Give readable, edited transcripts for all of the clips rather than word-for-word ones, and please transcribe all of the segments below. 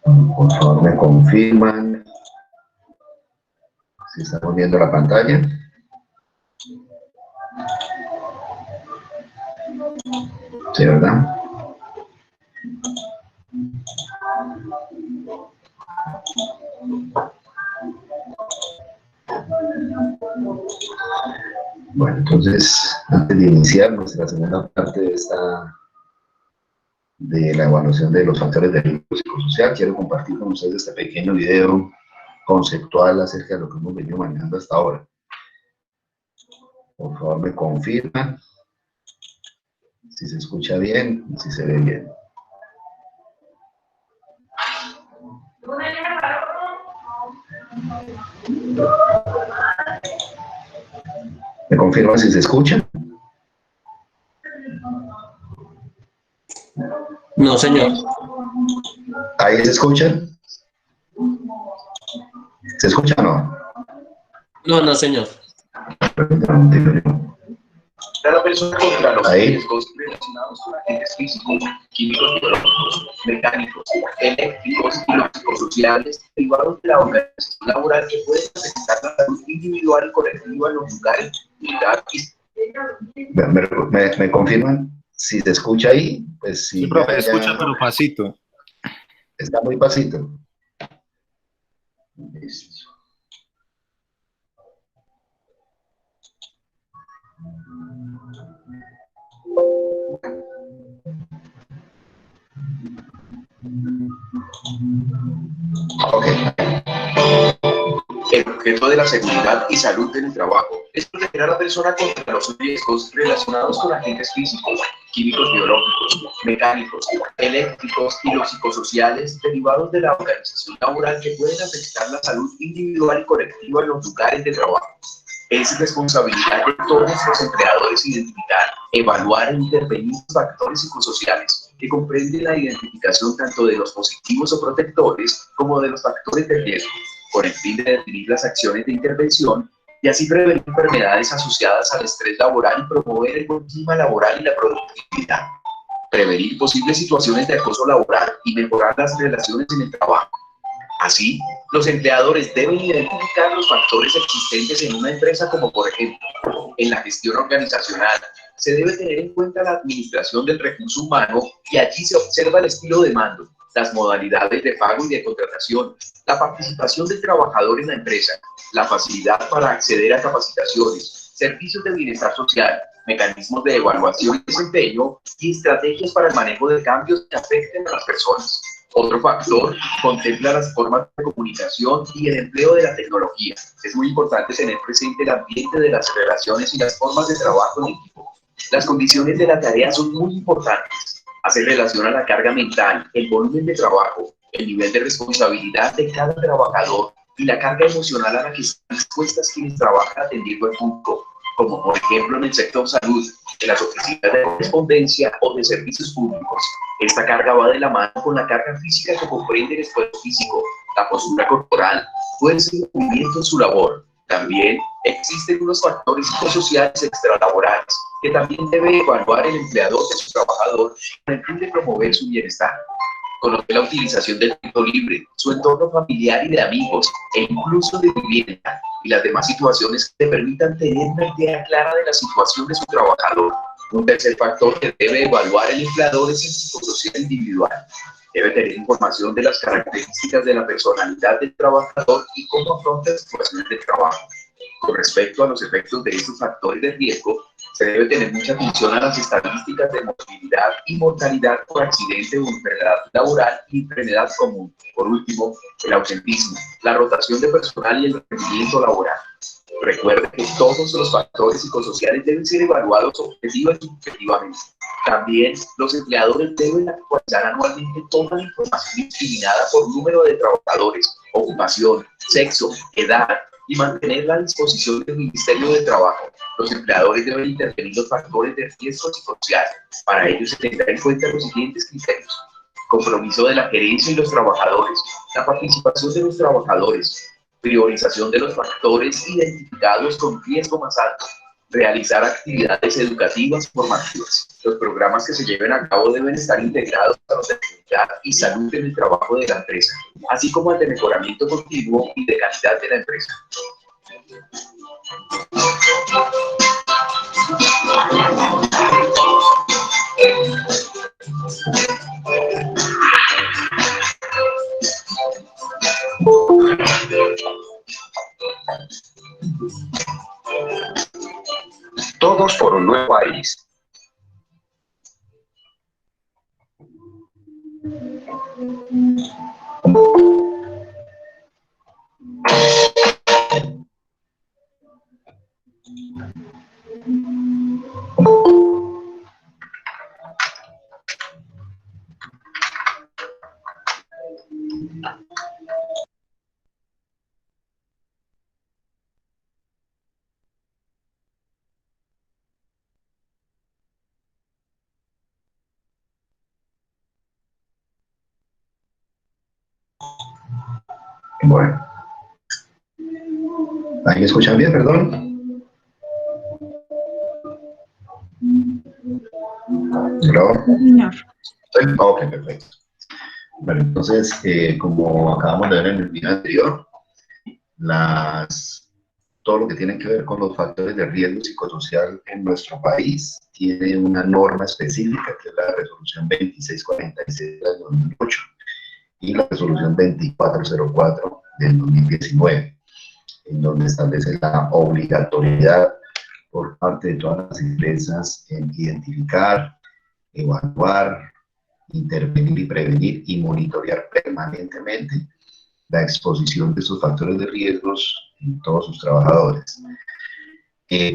Por favor, me confirman si estamos viendo la pantalla. Sí, ¿verdad? Bueno, entonces, antes de iniciar nuestra segunda parte de la evaluación de los factores de riesgo psicosocial, quiero compartir con ustedes este pequeño video conceptual acerca de lo que hemos venido manejando hasta ahora. Por favor, me confirman si se escucha bien y si se ve bien. ¿Me confirman si se escucha? No, señor. ¿Ahí se escucha? ¿Se escucha o no? No, no, señor. Cada persona contra los Ahí. riesgos relacionados con agentes físicos, químicos, biológicos, mecánicos, eléctricos y los psicosociales derivados de la organización laboral que pueden afectar la salud individual y colectiva en los lugares de actividad y ¿Me confirman si se escucha ahí? Pues Sí, sí, profe, escucha, pero pasito. está muy pasito. Listo. Ok. El objeto de la seguridad y salud en el trabajo es proteger a la persona contra los riesgos relacionados con agentes físicos, químicos, biológicos, mecánicos, eléctricos y los psicosociales derivados de la organización laboral que pueden afectar la salud individual y colectiva en los lugares de trabajo. Es responsabilidad de todos los empleadores identificar, evaluar e intervenir los factores psicosociales que comprenden la identificación tanto de los positivos o protectores como de los factores de riesgo, con el fin de definir las acciones de intervención y así prevenir enfermedades asociadas al estrés laboral y promover el buen clima laboral y la productividad, prevenir posibles situaciones de acoso laboral y mejorar las relaciones en el trabajo. Así, los empleadores deben identificar los factores existentes en una empresa como, por ejemplo, en la gestión organizacional, se debe tener en cuenta la administración del recurso humano y allí se observa el estilo de mando, las modalidades de pago y de contratación, la participación del trabajador en la empresa, la facilidad para acceder a capacitaciones, servicios de bienestar social, mecanismos de evaluación y desempeño y estrategias para el manejo de cambios que afecten a las personas. Otro factor contempla las formas de comunicación y el empleo de la tecnología. Es muy importante tener presente el ambiente de las relaciones y las formas de trabajo en equipo. Las condiciones de la tarea son muy importantes. Hace relación a la carga mental, el volumen de trabajo, el nivel de responsabilidad de cada trabajador y la carga emocional a la que están expuestas quienes trabajan atendiendo al público, como por ejemplo en el sector salud, en las oficinas de correspondencia o de servicios públicos. Esta carga va de la mano con la carga física que comprende el esfuerzo físico, la postura corporal, fuerza y movimiento en su labor. También existen unos factores psicosociales extralaborales que también debe evaluar el empleador de su trabajador con el fin de promover su bienestar. Conocer la utilización del tiempo libre, su entorno familiar y de amigos, e incluso de vivienda, y las demás situaciones que le permitan tener una idea clara de la situación de su trabajador. Un tercer factor que debe evaluar el empleador es el psicosocial individual. Debe tener información de las características de la personalidad del trabajador y cómo afronta las situaciones de trabajo. Con respecto a los efectos de estos factores de riesgo, se debe tener mucha atención a las estadísticas de morbilidad y mortalidad por accidente o enfermedad laboral y enfermedad común. Por último, el ausentismo, la rotación de personal y el rendimiento laboral. Recuerde que todos los factores psicosociales deben ser evaluados objetiva y subjetivamente. También los empleadores deben actualizar anualmente toda la información discriminada por número de trabajadores, ocupación, sexo, edad, y mantenerla a disposición del Ministerio de Trabajo. Los empleadores deben intervenir los factores de riesgo psicosocial. Para ello se tendrá en cuenta los siguientes criterios: compromiso de la gerencia y los trabajadores, la participación de los trabajadores, priorización de los factores identificados con riesgo más alto, realizar actividades educativas y formativas. Los programas que se lleven a cabo deben estar integrados a los de seguridad y salud en el trabajo de la empresa, así como al de mejoramiento continuo y de calidad de la empresa. Todos por un nuevo país. Bueno, ¿ahí me escuchan bien, perdón? ¿Hello? Señor. ¿Sí? Ok, perfecto. Bueno, entonces, como acabamos de ver en el video anterior, todo lo que tiene que ver con los factores de riesgo psicosocial en nuestro país tiene una norma específica, que es la resolución 2646 del 2008 y la resolución 2404 del 2019, en donde establece la obligatoriedad por parte de todas las empresas en identificar, evaluar, intervenir y prevenir y monitorear permanentemente la exposición de estos factores de riesgos en todos sus trabajadores.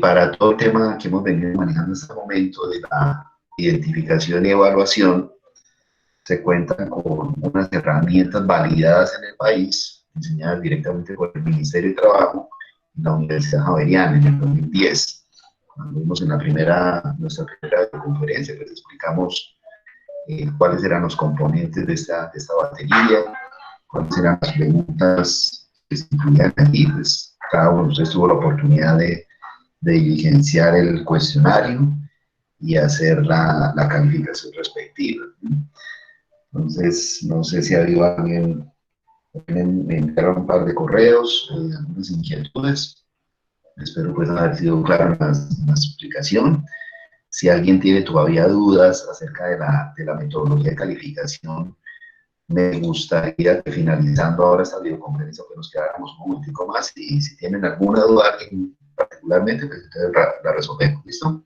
Para todo el tema que hemos venido manejando hasta el momento de la identificación y evaluación, se cuentan con unas herramientas validadas en el país, diseñadas directamente por el Ministerio de Trabajo y la Universidad Javeriana en el 2010. Cuando vimos en nuestra primera conferencia, pues explicamos cuáles eran los componentes de esta batería, cuáles eran las preguntas que se incluían aquí. Pues cada uno de ustedes tuvo la oportunidad de diligenciar el cuestionario y hacer la calificación respectiva. Entonces, no sé si ha habido alguien, me enviaron un par de correos, algunas inquietudes. Espero pues haber sido claro en la explicación. Si alguien tiene todavía dudas acerca de la metodología de calificación, me gustaría que finalizando ahora esta videoconferencia que nos quedáramos un momentico más y si tienen alguna duda particularmente, pues entonces la resolvemos, ¿listo?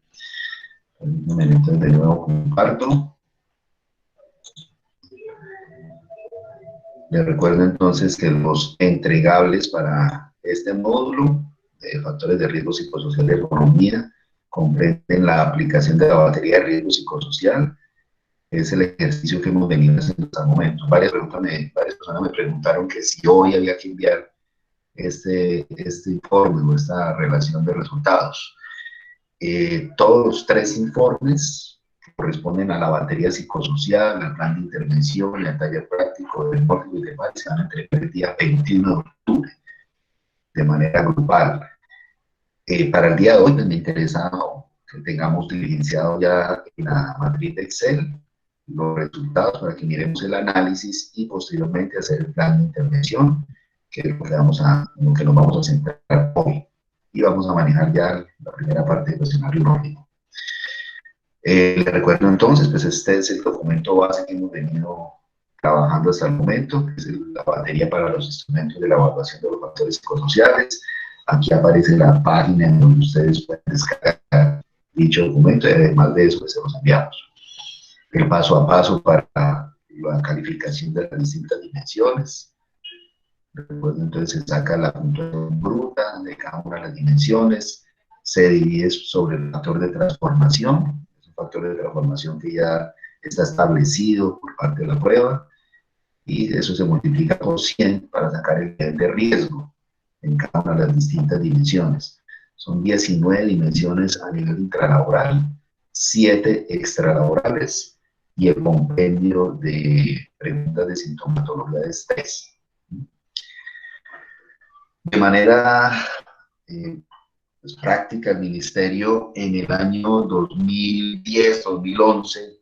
Entonces de nuevo comparto. Les recuerdo entonces que los entregables para este módulo de factores de riesgo psicosocial de economía comprenden la aplicación de la batería de riesgo psicosocial. Es el ejercicio que hemos venido haciendo hasta el momento. Varias personas me preguntaron que si hoy había que enviar este informe o esta relación de resultados. Todos los 3 informes que corresponden a la batería psicosocial, al plan de intervención y al taller práctico del módulo y demás se van a entregar el día 21 de octubre de manera grupal. Para el día de hoy pues, me interesa que tengamos diligenciado ya en la matriz de Excel los resultados para que miremos el análisis y posteriormente hacer el plan de intervención, que es lo que nos vamos a centrar hoy. Y vamos a manejar ya la primera parte del cuestionario lógico. Les recuerdo entonces, pues este es el documento base que hemos venido trabajando hasta el momento, que es la batería para los instrumentos de la evaluación de los factores psicosociales. Aquí aparece la página en donde ustedes pueden descargar dicho documento y además de eso pues se los enviamos. El paso a paso para la calificación de las distintas dimensiones. Después entonces se saca la puntuación bruta de cada una de las dimensiones, se divide sobre el factor de transformación, es un factor de transformación que ya está establecido por parte de la prueba, y eso se multiplica por 100 para sacar el nivel de riesgo en cada una de las distintas dimensiones. Son 19 dimensiones a nivel intralaboral, 7 extralaborales, y el compendio de preguntas de sintomatología de estrés. De manera Pues, práctica, el ministerio en el año 2010, 2011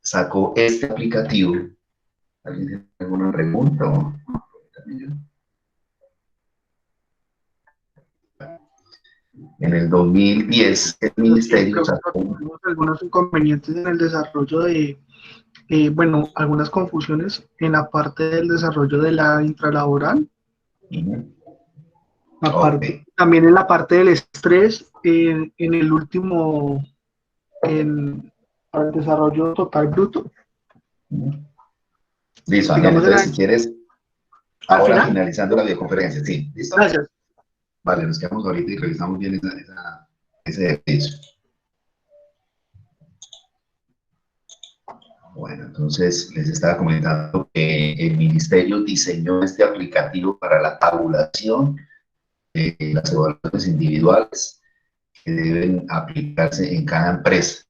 sacó este aplicativo. ¿Alguien tiene alguna pregunta? En el 2010 el ministerio Profesor, sacó... tenemos algunos inconvenientes en el desarrollo de, bueno, algunas confusiones en la parte del desarrollo de la intralaboral, Ok. también en la parte del estrés, en el último, para el desarrollo total bruto. Listo, Daniel, Digamos entonces si quieres, al ahora final. finalizando la videoconferencia, ¿sí? ¿Listo? Gracias. Vale, nos quedamos ahorita y revisamos bien ese ejercicio. Bueno, entonces les estaba comentando que el ministerio diseñó este aplicativo para la tabulación de las evaluaciones individuales que deben aplicarse en cada empresa.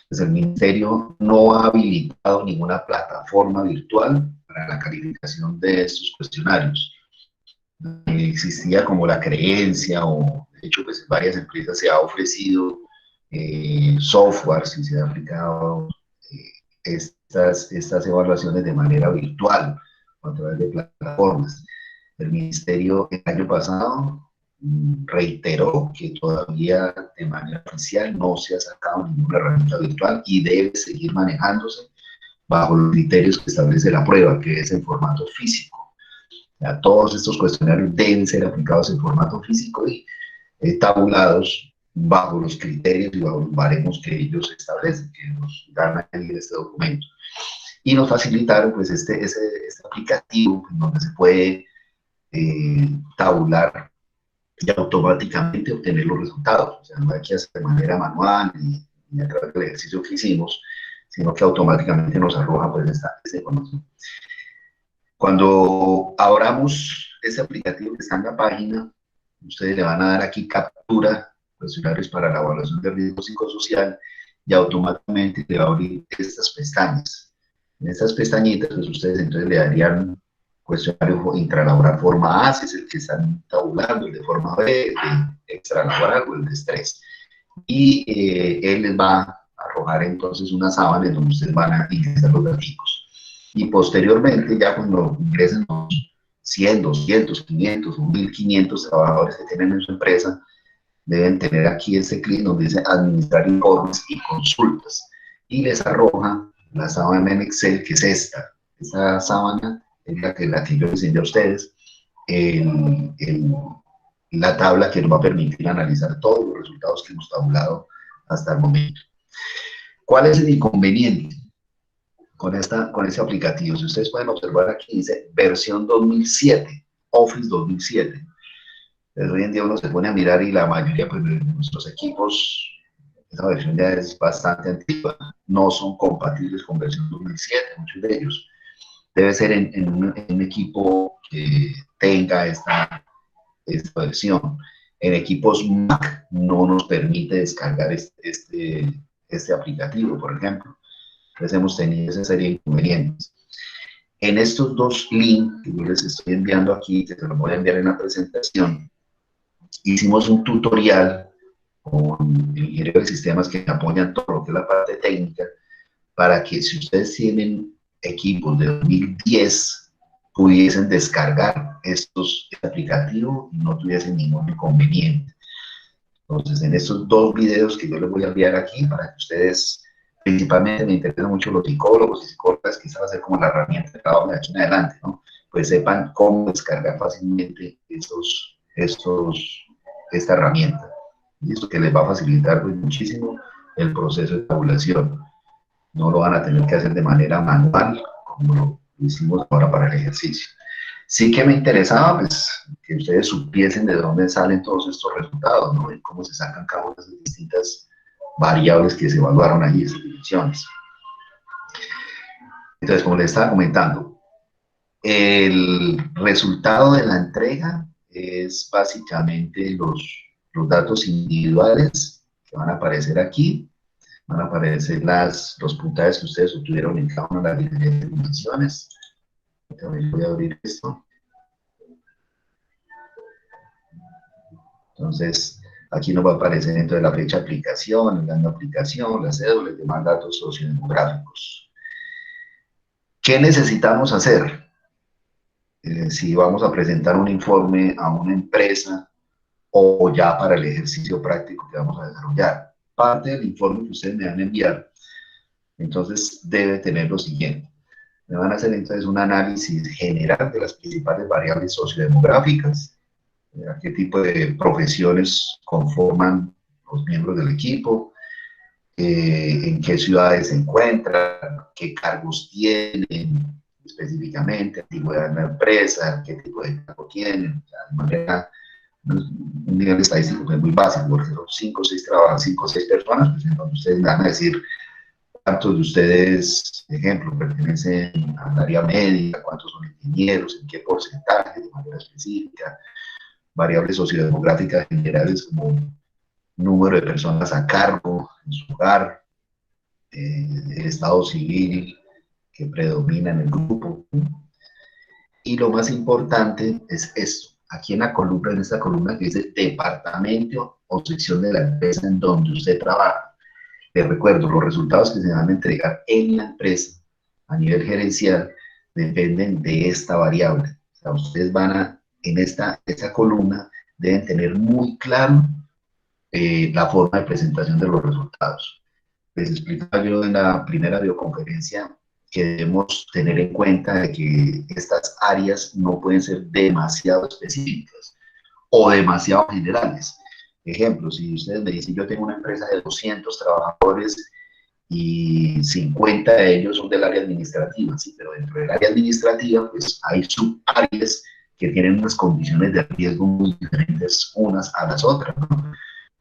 Pues el ministerio no ha habilitado ninguna plataforma virtual para la calificación de estos cuestionarios. Existía como la creencia, o de hecho pues en varias empresas se ha ofrecido software y se ha aplicado estas evaluaciones de manera virtual a través de plataformas. El ministerio el año pasado reiteró que todavía de manera oficial no se ha sacado ninguna herramienta virtual y debe seguir manejándose bajo los criterios que establece la prueba, que es en formato físico. Ya, todos estos cuestionarios deben ser aplicados en formato físico y tabulados bajo los criterios y bajo los baremos que ellos establecen, que nos dan ahí en este documento. Y nos facilitaron pues este aplicativo donde se puede tabular y automáticamente obtener los resultados. O sea, no hay que hacer de manera manual ni a través del ejercicio que hicimos, sino que automáticamente nos arroja pues esta información. Cuando abramos este aplicativo que está en la página, ustedes le van a dar aquí captura, cuestionarios para la evaluación de riesgo psicosocial, y automáticamente le va a abrir estas pestañas. En estas pestañitas, pues ustedes entonces le darían cuestionario intralaboral forma A, si es el que están tabulando, el de forma B, el de extralaboral o el de estrés. Y él les va a arrojar entonces una sábana en donde ustedes van a ingresar los datos. Y posteriormente, ya cuando ingresen los 100, 200, 500 o 1500 trabajadores que tienen en su empresa, deben tener aquí ese clic donde dice administrar informes y consultas. Y les arroja la sábana en Excel, que es esta. Esta sábana es la que yo les envié a ustedes, la tabla que nos va a permitir analizar todos los resultados que hemos tabulado hasta el momento. ¿Cuál es el inconveniente con ese aplicativo? Si ustedes pueden observar aquí, dice versión 2007, Office 2007. Pues hoy en día uno se pone a mirar y la mayoría pues, de nuestros equipos, esa versión ya es bastante antigua, no son compatibles con versión 2007, muchos de ellos. Debe ser en un equipo que tenga esta versión. En equipos Mac no nos permite descargar este aplicativo, por ejemplo. Entonces hemos tenido esa serie de inconvenientes. En estos dos links que yo les estoy enviando aquí, que se los voy a enviar en la presentación, hicimos un tutorial con el ingeniero de sistemas que apoyan todo lo que es la parte técnica, para que si ustedes tienen equipos de 2010, pudiesen descargar este aplicativo y no tuviesen ningún inconveniente. Entonces, en estos dos videos que yo les voy a enviar aquí, para que ustedes, principalmente me interesan mucho los psicólogos y psicólogas, que esa va a ser como la herramienta de trabajo de aquí en adelante, ¿no? Pues sepan cómo descargar fácilmente esta herramienta. Y eso que les va a facilitar pues, muchísimo el proceso de tabulación. No lo van a tener que hacer de manera manual, como lo hicimos ahora para el ejercicio. Sí que me interesaba pues, que ustedes supiesen de dónde salen todos estos resultados, ¿no? Y cómo se sacan cada una de las distintas variables que se evaluaron allí, esas dimensiones. Entonces, como les estaba comentando, el resultado de la entrega es básicamente los datos individuales que van a aparecer aquí. Van a aparecer los puntajes que ustedes obtuvieron en cada una de las diferentes dimensiones. También voy a abrir esto. Entonces, Aquí nos va a aparecer dentro de la fecha de aplicación, el año de aplicación, la cédula y demás datos sociodemográficos. ¿Qué necesitamos hacer? Si vamos a presentar un informe a una empresa o ya para el ejercicio práctico que vamos a desarrollar. Parte del informe que ustedes me van a enviar, entonces debe tener lo siguiente. Me van a hacer entonces un análisis general de las principales variables sociodemográficas, a qué tipo de profesiones conforman los miembros del equipo, en qué ciudades se encuentran, qué cargos tienen específicamente, antigüedad en la empresa, qué tipo de cargo tienen, o sea, de manera, un nivel estadístico que es muy básico, porque son 5 o 6 trabajadores, 5 o 6 personas, pues entonces ustedes me van a decir cuántos de ustedes, ejemplo, pertenecen al área médica, cuántos son ingenieros, en qué porcentaje, de manera específica, variables sociodemográficas generales como número de personas a cargo en su hogar, el estado civil que predomina en el grupo. Y lo más importante es esto, aquí en esta columna que dice departamento o sección de la empresa en donde usted trabaja. Les recuerdo, los resultados que se van a entregar en la empresa a nivel gerencial dependen de esta variable. O sea, ustedes van a, en esta columna, deben tener muy claro la forma de presentación de los resultados. Les explicaba yo en la primera videoconferencia que debemos tener en cuenta de que estas áreas no pueden ser demasiado específicas o demasiado generales. Ejemplo, si ustedes me dicen, yo tengo una empresa de 200 trabajadores y 50 de ellos son del área administrativa, sí, pero dentro del área administrativa pues hay subáreas que tienen unas condiciones de riesgo muy diferentes unas a las otras, ¿no?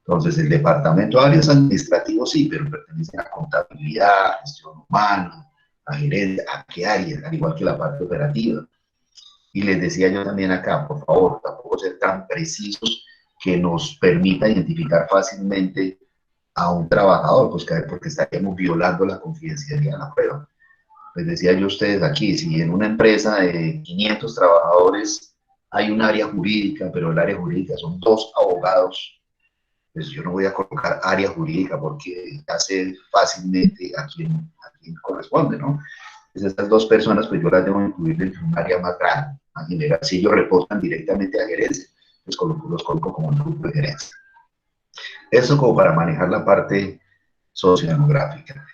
Entonces, el departamento de áreas administrativos sí, pero pertenece a contabilidad, gestión humana, a gerencia, ¿a qué área? Al igual que la parte operativa. Y les decía yo también acá, por favor, tampoco ser tan precisos que nos permita identificar fácilmente a un trabajador, pues porque estaríamos violando la confidencialidad de la prueba. Les decía yo a ustedes aquí, si en una empresa de 500 trabajadores hay un área jurídica, pero el área jurídica son 2 abogados, pues yo no voy a colocar área jurídica porque ya sé fácilmente a quién corresponde, ¿no? Entonces, estas 2 personas, pues yo las debo incluir en un área más grande, más general. Si ellos reportan directamente a gerencia, pues los coloco como un grupo de gerencia. Eso como para manejar la parte sociodemográfica.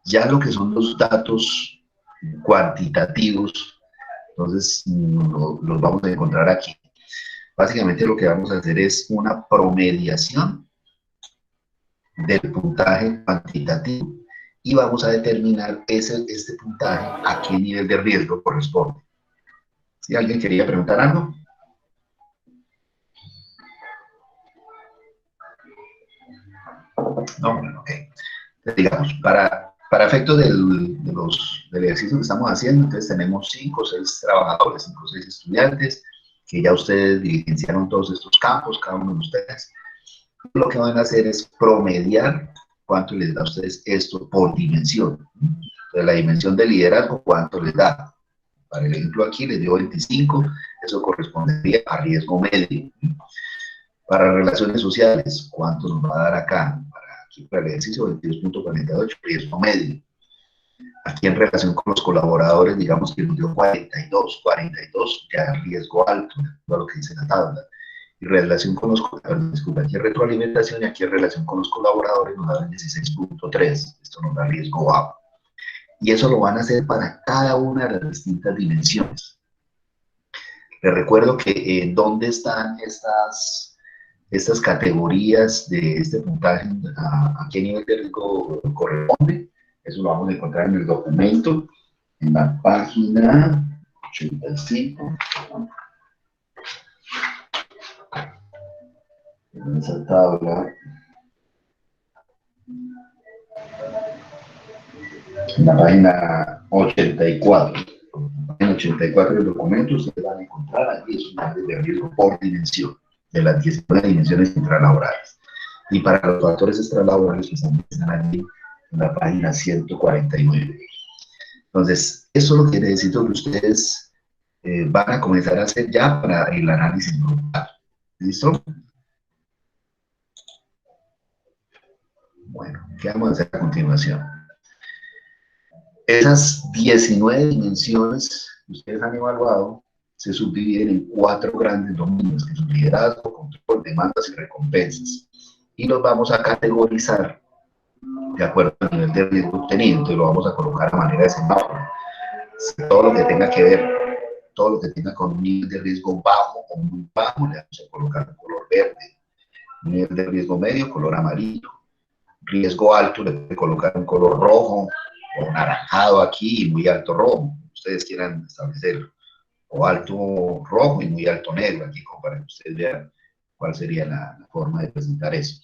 Ya lo que son los datos cuantitativos, entonces los vamos a encontrar aquí. Básicamente lo que vamos a hacer es una promediación del puntaje cuantitativo y vamos a determinar este puntaje a qué nivel de riesgo corresponde. ¿Si alguien quería preguntar algo? No, bueno, ok. Entonces, digamos, para efectos del ejercicio que estamos haciendo, entonces tenemos 5 o 6 trabajadores, 5 o 6 estudiantes, que ya ustedes diligenciaron todos estos campos, cada uno de ustedes. Lo que van a hacer es promediar cuánto les da a ustedes esto por dimensión. Entonces, la dimensión de liderazgo, cuánto les da. Para el ejemplo aquí les dio 25, eso correspondería a riesgo medio. Para relaciones sociales, ¿cuánto nos va a dar acá? Aquí para el ejercicio 22.48, riesgo medio. Aquí en relación con los colaboradores, digamos que nos dio 42 ya riesgo alto, todo lo que dice la tabla. Y relación con los, disculpa, aquí en retroalimentación y aquí en relación con los colaboradores nos da 16.3, esto nos da riesgo bajo. Y eso lo van a hacer para cada una de las distintas dimensiones. Les recuerdo que dónde están estas categorías de este puntaje, a qué nivel de riesgo corresponde. Eso lo vamos a encontrar en el documento, en la página 85. En esa tabla, en la página 84. En 84 del documento ustedes van a encontrar aquí es un área de riesgo por dimensión, de las 19 dimensiones intralaborales. Y para los factores extralaborales pues también están aquí en la página 149. Entonces, eso es lo que necesito que ustedes van a comenzar a hacer ya para el análisis grupal. ¿Listo? Bueno, ¿qué vamos a hacer a continuación? Esas 19 dimensiones que ustedes han evaluado se subdividen en 4 grandes dominios, que son liderazgo, control, demandas y recompensas. Y los vamos a categorizar de acuerdo al nivel de riesgo obtenido. Entonces lo vamos a colocar a manera de semáforo. Todo lo que tenga que ver, todo lo que tenga con un nivel de riesgo bajo o muy bajo, le vamos a colocar un color verde. Un nivel de riesgo medio, color amarillo. Riesgo alto, le puede colocar un color rojo o naranjado aquí y muy alto rojo. Ustedes quieran establecerlo. O alto rojo y muy alto negro aquí, como para que ustedes vean cuál sería la forma de presentar eso.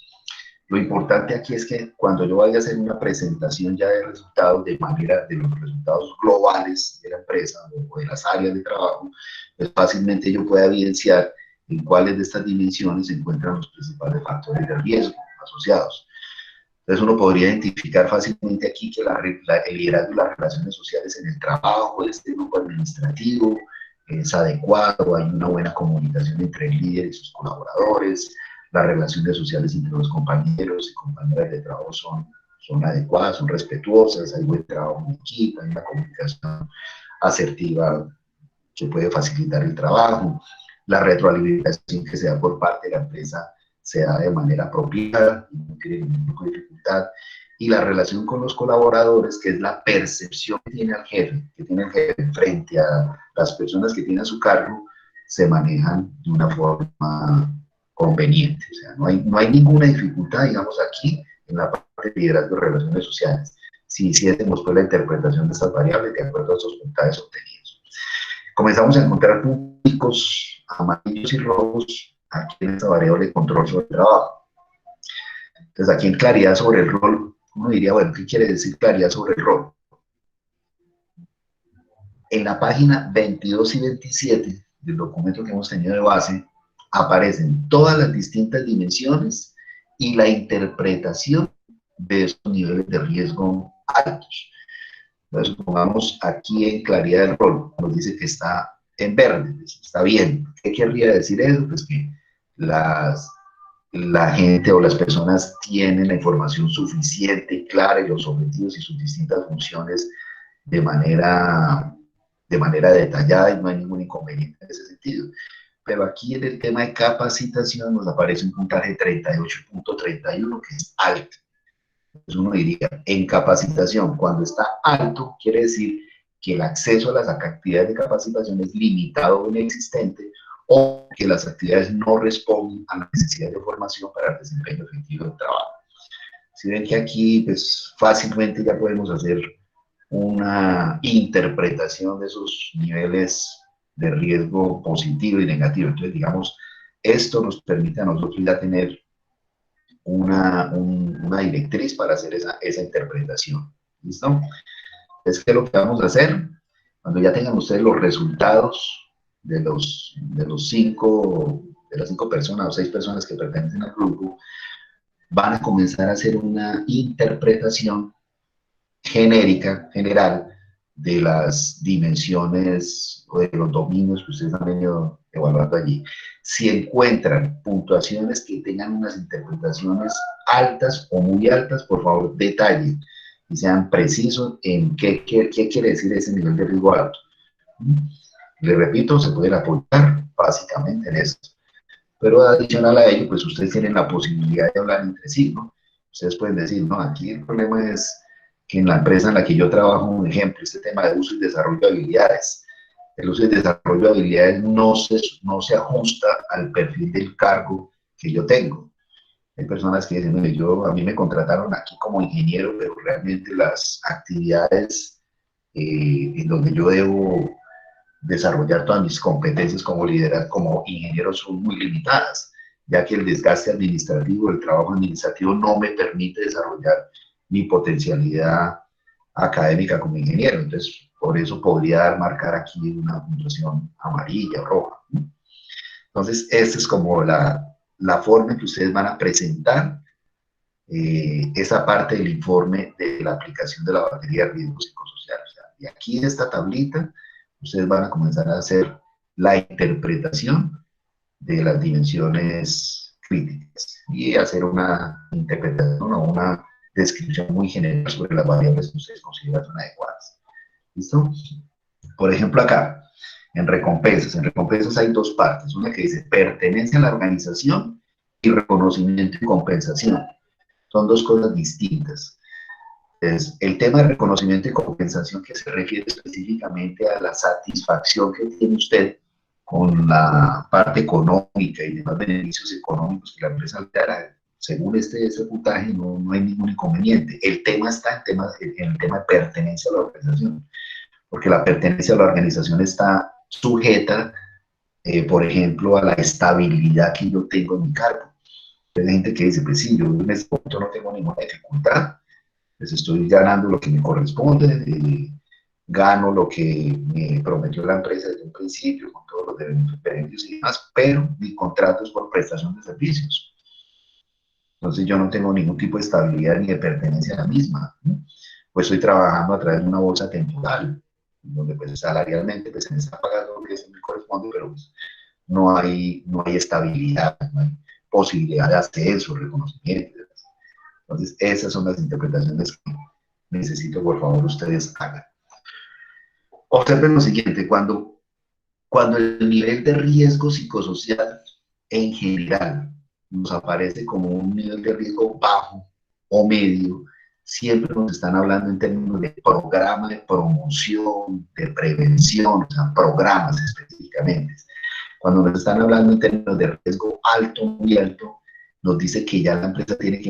Lo importante aquí es que cuando yo vaya a hacer una presentación ya de resultados, de manera de los resultados globales de la empresa o de las áreas de trabajo, pues fácilmente yo pueda evidenciar en cuáles de estas dimensiones se encuentran los principales factores de riesgo asociados. Entonces uno podría identificar fácilmente aquí que el liderazgo y las relaciones sociales en el trabajo de este grupo administrativo es adecuado, hay una buena comunicación entre el líder y sus colaboradores, las relaciones sociales entre los compañeros y compañeras de trabajo son adecuadas, son respetuosas, hay buen trabajo en equipo, hay una comunicación asertiva que puede facilitar el trabajo, la retroalimentación que se da por parte de la empresa se da de manera apropiada, no tiene ningún tipo de dificultad, y la relación con los colaboradores, que es la percepción que tiene el jefe frente a las personas que tiene a su cargo, se manejan de una forma conveniente. O sea, no hay ninguna dificultad, digamos, aquí en la parte de liderazgo y relaciones sociales, si hiciésemos pues la interpretación de estas variables de acuerdo a esos puntajes obtenidos. Comenzamos a encontrar puntos amarillos y rojos aquí en esta variable de control sobre el trabajo. Entonces, aquí en claridad sobre el rol, uno diría, bueno, ¿qué quiere decir claridad sobre el rol? En la página 22 y 27 del documento que hemos tenido de base, aparecen todas las distintas dimensiones y la interpretación de esos niveles de riesgo altos. Entonces, pongamos aquí en claridad del rol, nos dice que está en verde, pues está bien. ¿Qué querría decir eso? Pues que la gente o las personas tienen la información suficiente y clara y los objetivos y sus distintas funciones de manera detallada y no hay ningún inconveniente en ese sentido. Pero aquí en el tema de capacitación nos aparece un puntaje de 38.31 que es alto. Entonces uno diría, en capacitación, cuando está alto, quiere decir que el acceso a las actividades de capacitación es limitado o inexistente, o que las actividades no responden a la necesidad de formación para el desempeño efectivo del trabajo. Si ven que aquí, pues fácilmente ya podemos hacer una interpretación de esos niveles de riesgo positivo y negativo. Entonces, digamos, esto nos permite a nosotros ya tener una directriz para hacer esa interpretación. ¿Listo? Es que lo que vamos a hacer, cuando ya tengan ustedes los resultados de las 5 personas o 6 personas que pertenecen al grupo, van a comenzar a hacer una interpretación genérica, general, de las dimensiones o de los dominios que ustedes han venido evaluando allí. Si encuentran puntuaciones que tengan unas interpretaciones altas o muy altas, por favor, detallen y sean precisos en qué quiere decir ese nivel de riesgo alto. Les repito, se pueden apoyar básicamente en eso. Pero adicional a ello, pues ustedes tienen la posibilidad de hablar entre sí, ¿no? Ustedes pueden decir, no, aquí el problema es que en la empresa en la que yo trabajo, un ejemplo, este tema de uso y desarrollo de habilidades. El uso y desarrollo de habilidades no se ajusta al perfil del cargo que yo tengo. Hay personas que dicen, mire, a mí me contrataron aquí como ingeniero, pero realmente las actividades en donde yo debo desarrollar todas mis competencias como liderazgo, como ingeniero, son muy limitadas, ya que el desgaste administrativo, el trabajo administrativo no me permite desarrollar mi potencialidad académica como ingeniero. Entonces, por eso podría marcar aquí una puntuación amarilla o roja. Entonces, esta es como la forma en que ustedes van a presentar esa parte del informe de la aplicación de la batería de riesgos psicosociales. O sea, y aquí en esta tablita, ustedes van a comenzar a hacer la interpretación de las dimensiones críticas y hacer una interpretación o una descripción muy general sobre las variables que ustedes consideran son adecuadas. ¿Listo? Por ejemplo, acá, en recompensas hay dos partes, una que dice pertenencia a la organización y reconocimiento y compensación. Son dos cosas distintas. Es el tema de reconocimiento y compensación que se refiere específicamente a la satisfacción que tiene usted con la parte económica y demás beneficios económicos que la empresa le dará. Según ese puntaje no hay ningún inconveniente. El tema está en el tema de pertenencia a la organización, porque la pertenencia a la organización está sujeta, por ejemplo, a la estabilidad que yo tengo en mi cargo. Hay gente que dice, pues sí, yo en este momento no tengo ninguna dificultad, pues estoy ganando lo que me corresponde, gano lo que me prometió la empresa desde un principio, con todos los beneficios y demás, pero mi contrato es por prestación de servicios. Entonces yo no tengo ningún tipo de estabilidad ni de pertenencia a la misma, ¿no? Pues estoy trabajando a través de una bolsa temporal, donde pues salarialmente pues, se me está pagando lo que me corresponde, pero pues, no hay estabilidad, no hay posibilidad de ascenso, reconocimiento. Entonces esas son las interpretaciones que necesito, por favor, ustedes hagan. Observen lo siguiente, cuando el nivel de riesgo psicosocial en general nos aparece como un nivel de riesgo bajo o medio, siempre nos están hablando en términos de programa de promoción, de prevención, o sea, programas específicamente. Cuando nos están hablando en términos de riesgo alto, muy alto, nos dice que ya la empresa tiene que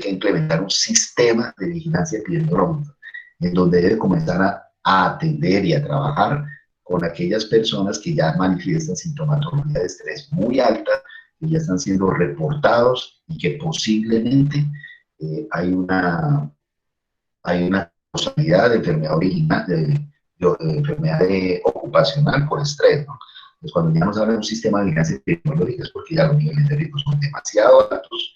implementar un sistema de vigilancia epidemiológica, en donde debe comenzar a atender y a trabajar con aquellas personas que ya manifiestan sintomatología de estrés muy alta, que ya están siendo reportados y que posiblemente hay una causalidad de enfermedad original, de enfermedad ocupacional por estrés, ¿no? Entonces, cuando ya nos habla de un sistema de vigilancia epidemiológica es porque ya los niveles de riesgo son demasiado altos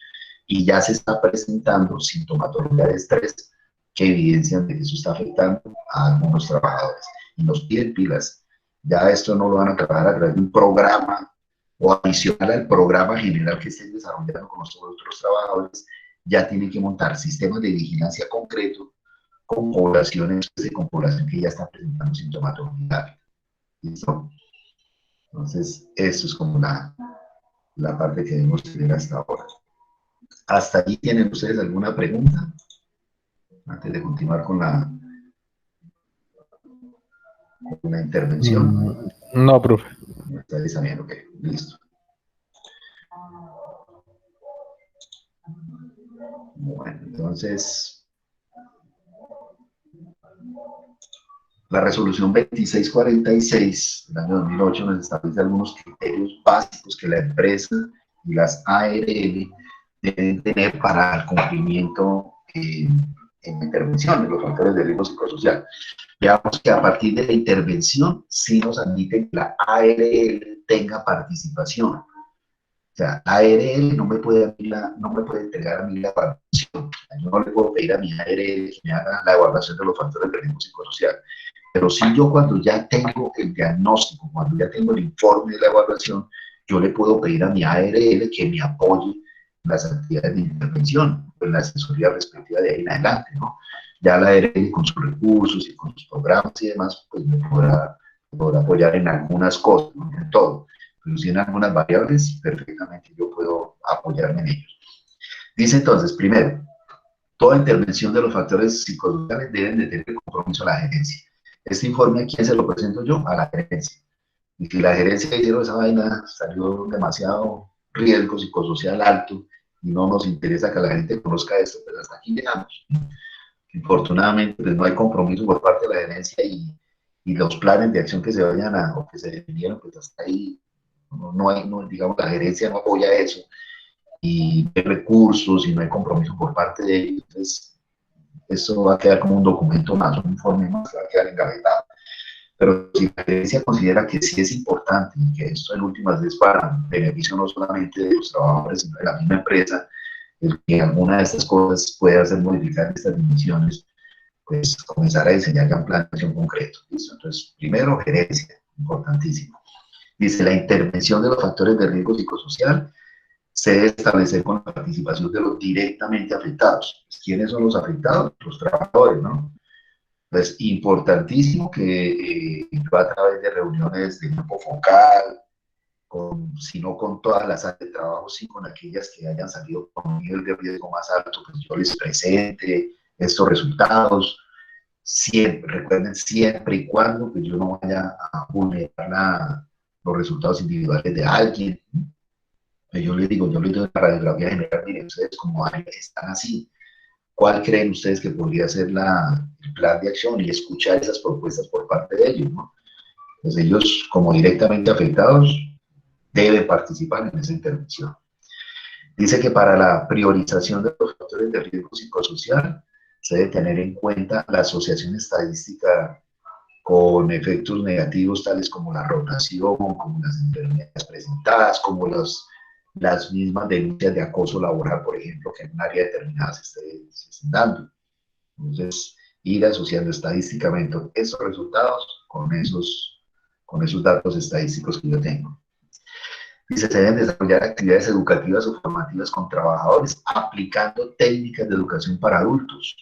y ya se está presentando sintomatología de estrés que evidencian de que eso está afectando a algunos trabajadores. Y nos piden pilas. Ya esto no lo van a trabajar a través de un programa o adicional al programa general que estén desarrollando con los otros trabajadores, ya tienen que montar sistemas de vigilancia concretos con poblaciones con población que ya está presentando sintomatología. ¿Listo? Entonces, eso es como la parte que debemos tener hasta ahora. ¿Hasta allí tienen ustedes alguna pregunta? Antes de continuar con la intervención. No, profe. Me está diciendo, ok, listo. Bueno, entonces, la resolución 2646 del año 2008 nos establece algunos criterios básicos que la empresa y las ARL deben tener para el cumplimiento en intervención de los factores de riesgo psicosocial. Veamos que a partir de la intervención sí nos admite que la ARL tenga participación. O sea, la ARL no me puede entregar a mí la evaluación. Yo no le puedo pedir a mi ARL que me haga la evaluación de los factores de riesgo psicosocial. Pero sí yo cuando ya tengo el diagnóstico, cuando ya tengo el informe de la evaluación, yo le puedo pedir a mi ARL que me apoye en las actividades de intervención, en la asesoría respectiva de ahí en adelante, ¿no? Ya la ARL con sus recursos y con sus programas y demás, pues me podrá apoyar en algunas cosas, no en todo. Pero si en algunas variables, perfectamente yo puedo apoyarme en ellos. Dice entonces, primero, toda intervención de los factores psicosociales deben de tener compromiso a la gerencia. Este informe, ¿a quién se lo presento yo? A la gerencia. Y si la gerencia hicieron esa vaina, salió demasiado riesgo psicosocial alto y no nos interesa que la gente conozca esto, pues hasta aquí llegamos. Infortunadamente, pues no hay compromiso por parte de la gerencia y los planes de acción que se vayan o que se definieron, pues hasta ahí digamos, la gerencia no apoya eso y hay recursos y no hay compromiso por parte de ellos. Entonces, eso va a quedar como un documento más, un informe más que va a quedar engavetado. Pero si la gerencia considera que sí es importante y que esto en últimas es para beneficio no solamente de los trabajadores, sino de la misma empresa, el que alguna de estas cosas pueda hacer modificar estas dimensiones, pues comenzar a diseñar ya un plan de acción concreto. ¿Listo? Entonces, primero, gerencia, importantísimo. Dice, la intervención de los factores de riesgo psicosocial se debe establecer con la participación de los directamente afectados. ¿Quiénes son los afectados? Los trabajadores, ¿no? Entonces, importantísimo que yo a través de reuniones de grupo focal, si no con todas las áreas de trabajo, sí con aquellas que hayan salido con un nivel de riesgo más alto, pues yo les presente estos resultados. Siempre, recuerden, siempre y cuando pues yo no vaya a vulnerar los resultados individuales de alguien. Yo les digo, yo les doy la radiografía general, miren, ustedes como están así, ¿cuál creen ustedes que podría ser el plan de acción? Y escuchar esas propuestas por parte de ellos, ¿no? Entonces ellos, como directamente afectados, deben participar en esa intervención. Dice que para la priorización de los factores de riesgo psicosocial se debe tener en cuenta la asociación estadística con efectos negativos tales como la rotación, como las enfermedades presentadas, como las mismas denuncias de acoso laboral, por ejemplo, que en un área determinada se estén dando. Entonces, ir asociando estadísticamente esos resultados con esos datos estadísticos que yo tengo. Dice, se deben desarrollar actividades educativas o formativas con trabajadores aplicando técnicas de educación para adultos.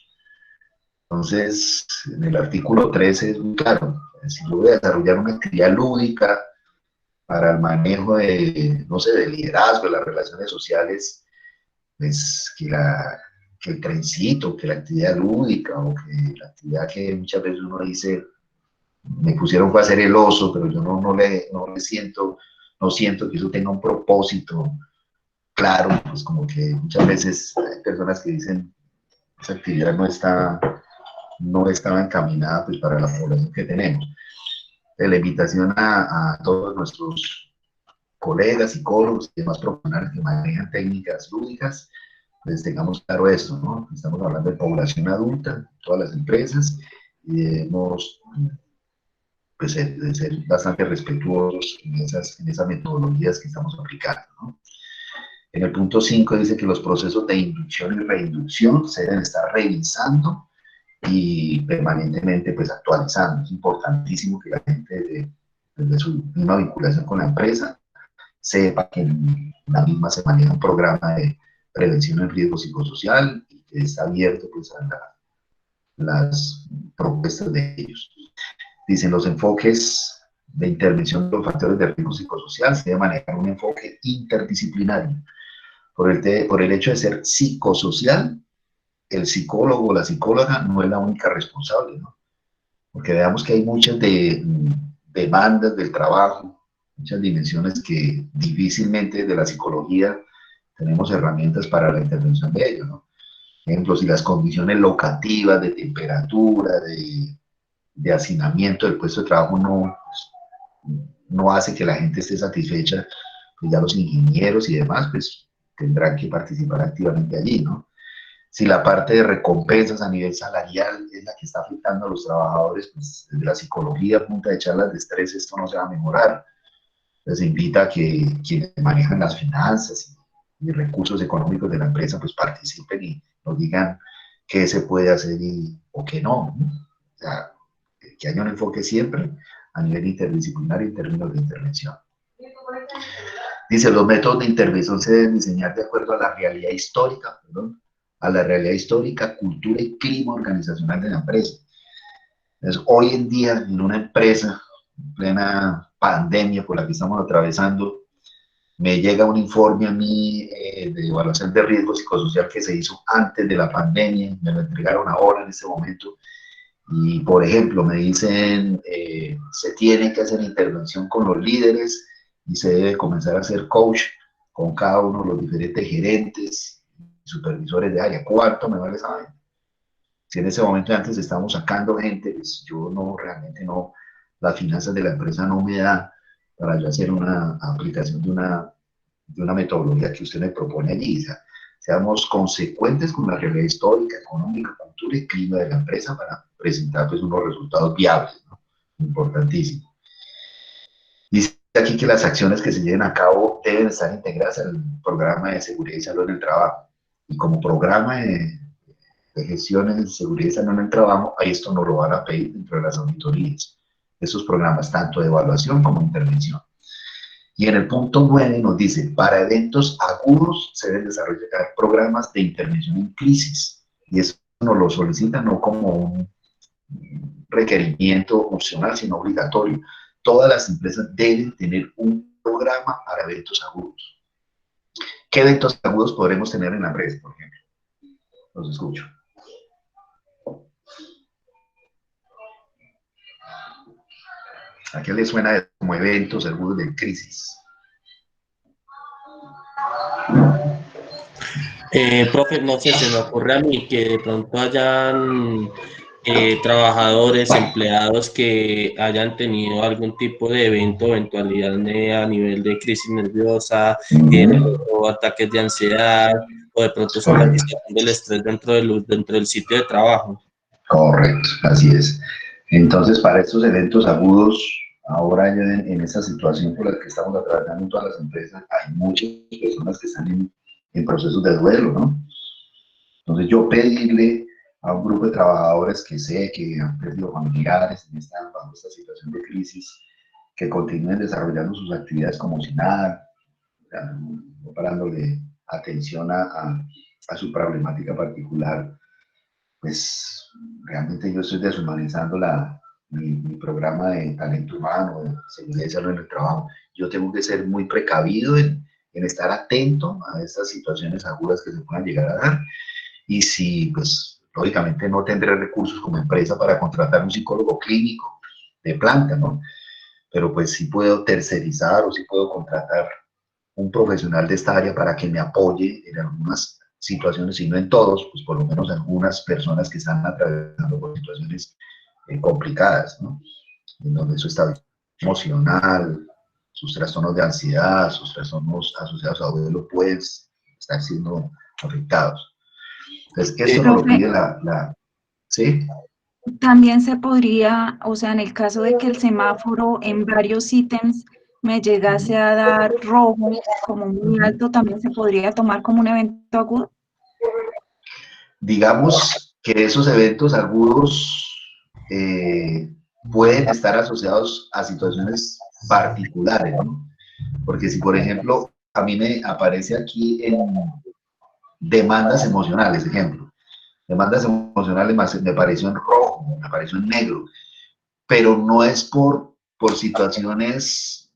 Entonces, en el artículo 13 es muy claro. Si yo voy a desarrollar una actividad lúdica para el manejo de, no sé, de liderazgo, de las relaciones sociales, pues que el trencito, que la actividad lúdica o que la actividad que muchas veces uno dice, me pusieron fue a hacer el oso, pero yo no le siento, no siento que eso tenga un propósito claro, pues como que muchas veces hay personas que dicen, esa actividad no estaba encaminada pues para la población que tenemos. La invitación a todos nuestros colegas, psicólogos y demás profesionales que manejan técnicas lúdicas, pues tengamos claro esto, ¿no? Estamos hablando de población adulta, todas las empresas, y debemos pues, de ser bastante respetuosos en esas metodologías que estamos aplicando, ¿no? En el punto 5 dice que los procesos de inducción y reinducción se deben estar revisando y permanentemente pues actualizando. Es importantísimo que la gente desde su misma vinculación con la empresa sepa que en la misma se maneja un programa de prevención del riesgo psicosocial y que está abierto pues a las propuestas de ellos. Dicen los enfoques de intervención de los factores de riesgo psicosocial se debe manejar un enfoque interdisciplinario. Por el hecho de ser psicosocial, el psicólogo o la psicóloga no es la única responsable, ¿no? Porque veamos que hay muchas demandas del trabajo, muchas dimensiones que difícilmente de la psicología tenemos herramientas para la intervención de ello, ¿no? Por ejemplo, si las condiciones locativas de temperatura, de hacinamiento del puesto de trabajo no hace que la gente esté satisfecha, pues ya los ingenieros y demás, pues tendrán que participar activamente allí, ¿no? Si la parte de recompensas a nivel salarial es la que está afectando a los trabajadores, pues desde la psicología, a punta de charlas de estrés, esto no se va a mejorar. Les invita a que quienes manejan las finanzas y recursos económicos de la empresa, pues participen y nos digan qué se puede hacer o qué no, ¿no? O sea, que haya un enfoque siempre a nivel interdisciplinario en términos de intervención. Dice, los métodos de intervención se deben diseñar de acuerdo a la realidad histórica, cultura y clima organizacional de la empresa. Entonces, hoy en día, en una empresa, en plena pandemia por la que estamos atravesando, me llega un informe a mí de evaluación de riesgo psicosocial que se hizo antes de la pandemia, me lo entregaron ahora en este momento, y por ejemplo, me dicen, se tiene que hacer intervención con los líderes y se debe comenzar a hacer coach con cada uno de los diferentes gerentes, supervisores de área. ¿Cuánto me vale esa vaina? Si en ese momento antes estamos sacando gente, pues yo realmente no, las finanzas de la empresa no me da para yo hacer una aplicación de una metodología que usted me propone allí. O sea, seamos consecuentes con la realidad histórica, económica, cultura y clima de la empresa para presentar pues unos resultados viables, ¿no? Importantísimo. Dice aquí que las acciones que se lleven a cabo deben estar integradas al programa de seguridad y salud en el trabajo. Y como programa de gestión de seguridad y salud en el trabajo, ahí esto nos lo van a pedir dentro de las auditorías. Esos programas, tanto de evaluación como de intervención. Y en el punto 9 nos dice, para eventos agudos se deben desarrollar programas de intervención en crisis. Y eso nos lo solicitan no como un requerimiento opcional, sino obligatorio. Todas las empresas deben tener un programa para eventos agudos. ¿Qué eventos agudos podremos tener en la empresa, por ejemplo? Los escucho. ¿A qué le suena como eventos agudos de crisis? Profe, no sé, se me ocurre a mí que de pronto hayan trabajadores, empleados que hayan tenido algún tipo de evento, eventualidad a nivel de crisis nerviosa, o ataques de ansiedad, o de pronto somatización del estrés dentro del sitio de trabajo. Correcto, así es. Entonces, para estos eventos agudos, ahora ya en esta situación por la que estamos atravesando en todas las empresas, hay muchas personas que están en procesos de duelo, ¿no? Entonces, yo pedirle a un grupo de trabajadores que sé que han perdido familiares bajo esta situación de crisis, que continúen desarrollando sus actividades como si nada, no parándole atención a su problemática particular, pues realmente yo estoy deshumanizando mi programa de talento humano, de seguridad y salud en el trabajo. Yo tengo que ser muy precavido en estar atento a estas situaciones agudas que se puedan llegar a dar. Y si, pues, lógicamente no tendré recursos como empresa para contratar un psicólogo clínico de planta, ¿no? Pero pues sí puedo tercerizar o sí puedo contratar un profesional de esta área para que me apoye en algunas situaciones, y no en todos, pues por lo menos algunas personas que están atravesando por situaciones complicadas, ¿no? En donde su estado emocional, sus trastornos de ansiedad, sus trastornos asociados a duelo, pues, están siendo afectados. Entonces, eso nos lo Profe, pide ¿sí? también se podría, o sea, en el caso de que el semáforo en varios ítems me llegase a dar rojo como muy alto, también se podría tomar como un evento agudo. Digamos que esos eventos agudos pueden estar asociados a situaciones particulares, ¿no? Porque si, por ejemplo, a mí me aparece aquí en demandas emocionales, ejemplo, demandas emocionales me apareció en rojo, me apareció en negro, pero no es por situaciones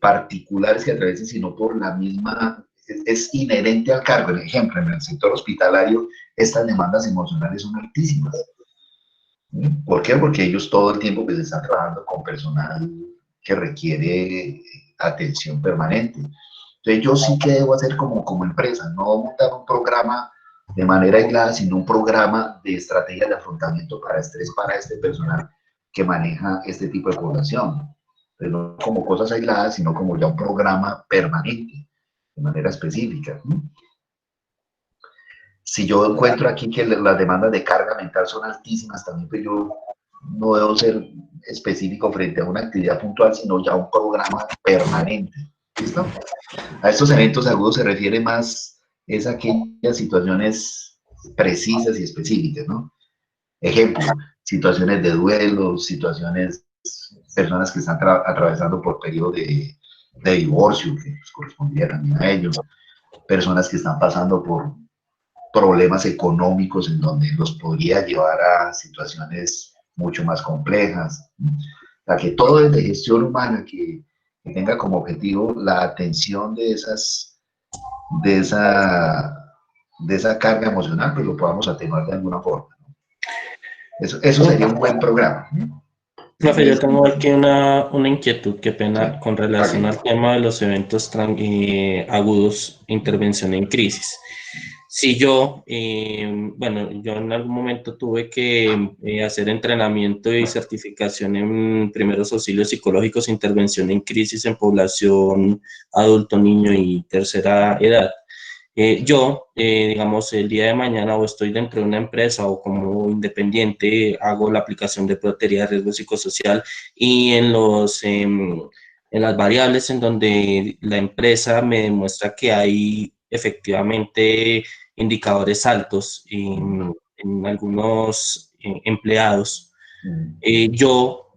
particulares que atraviesen, sino por la misma, es inherente al cargo. Por ejemplo, en el sector hospitalario, estas demandas emocionales son altísimas. ¿Por qué? Porque ellos todo el tiempo pues, están trabajando con personal que requiere atención permanente. Entonces, yo sí que debo hacer como empresa, no montar un programa de manera aislada, sino un programa de estrategia de afrontamiento para estrés para este personal que maneja este tipo de población. Pero no como cosas aisladas, sino como ya un programa permanente, de manera específica. Si yo encuentro aquí que las demandas de carga mental son altísimas, también pues yo no debo ser específico frente a una actividad puntual, sino ya un programa permanente. ¿Listo? A estos eventos agudos se refiere más es a aquellas situaciones precisas y específicas, ¿no? Ejemplo, situaciones de duelo, situaciones, personas que están atravesando por periodo de divorcio, que pues, correspondía también a ellos, personas que están pasando por problemas económicos en donde los podría llevar a situaciones mucho más complejas. O sea, que todo es de gestión humana que tenga como objetivo la atención de esa carga emocional, pues lo podamos atenuar de alguna forma. Eso sería un buen programa. Profe, yo tengo aquí una inquietud, qué pena, con relación Okay. al tema de los eventos agudos, intervención en crisis. Si yo, bueno, yo en algún momento tuve que hacer entrenamiento y certificación en primeros auxilios psicológicos, intervención en crisis en población adulto, niño y tercera edad. Digamos, el día de mañana o estoy dentro de una empresa o como independiente, hago la aplicación de proteína de riesgo psicosocial y en las variables en donde la empresa me demuestra que hay efectivamente indicadores altos en algunos empleados. Yo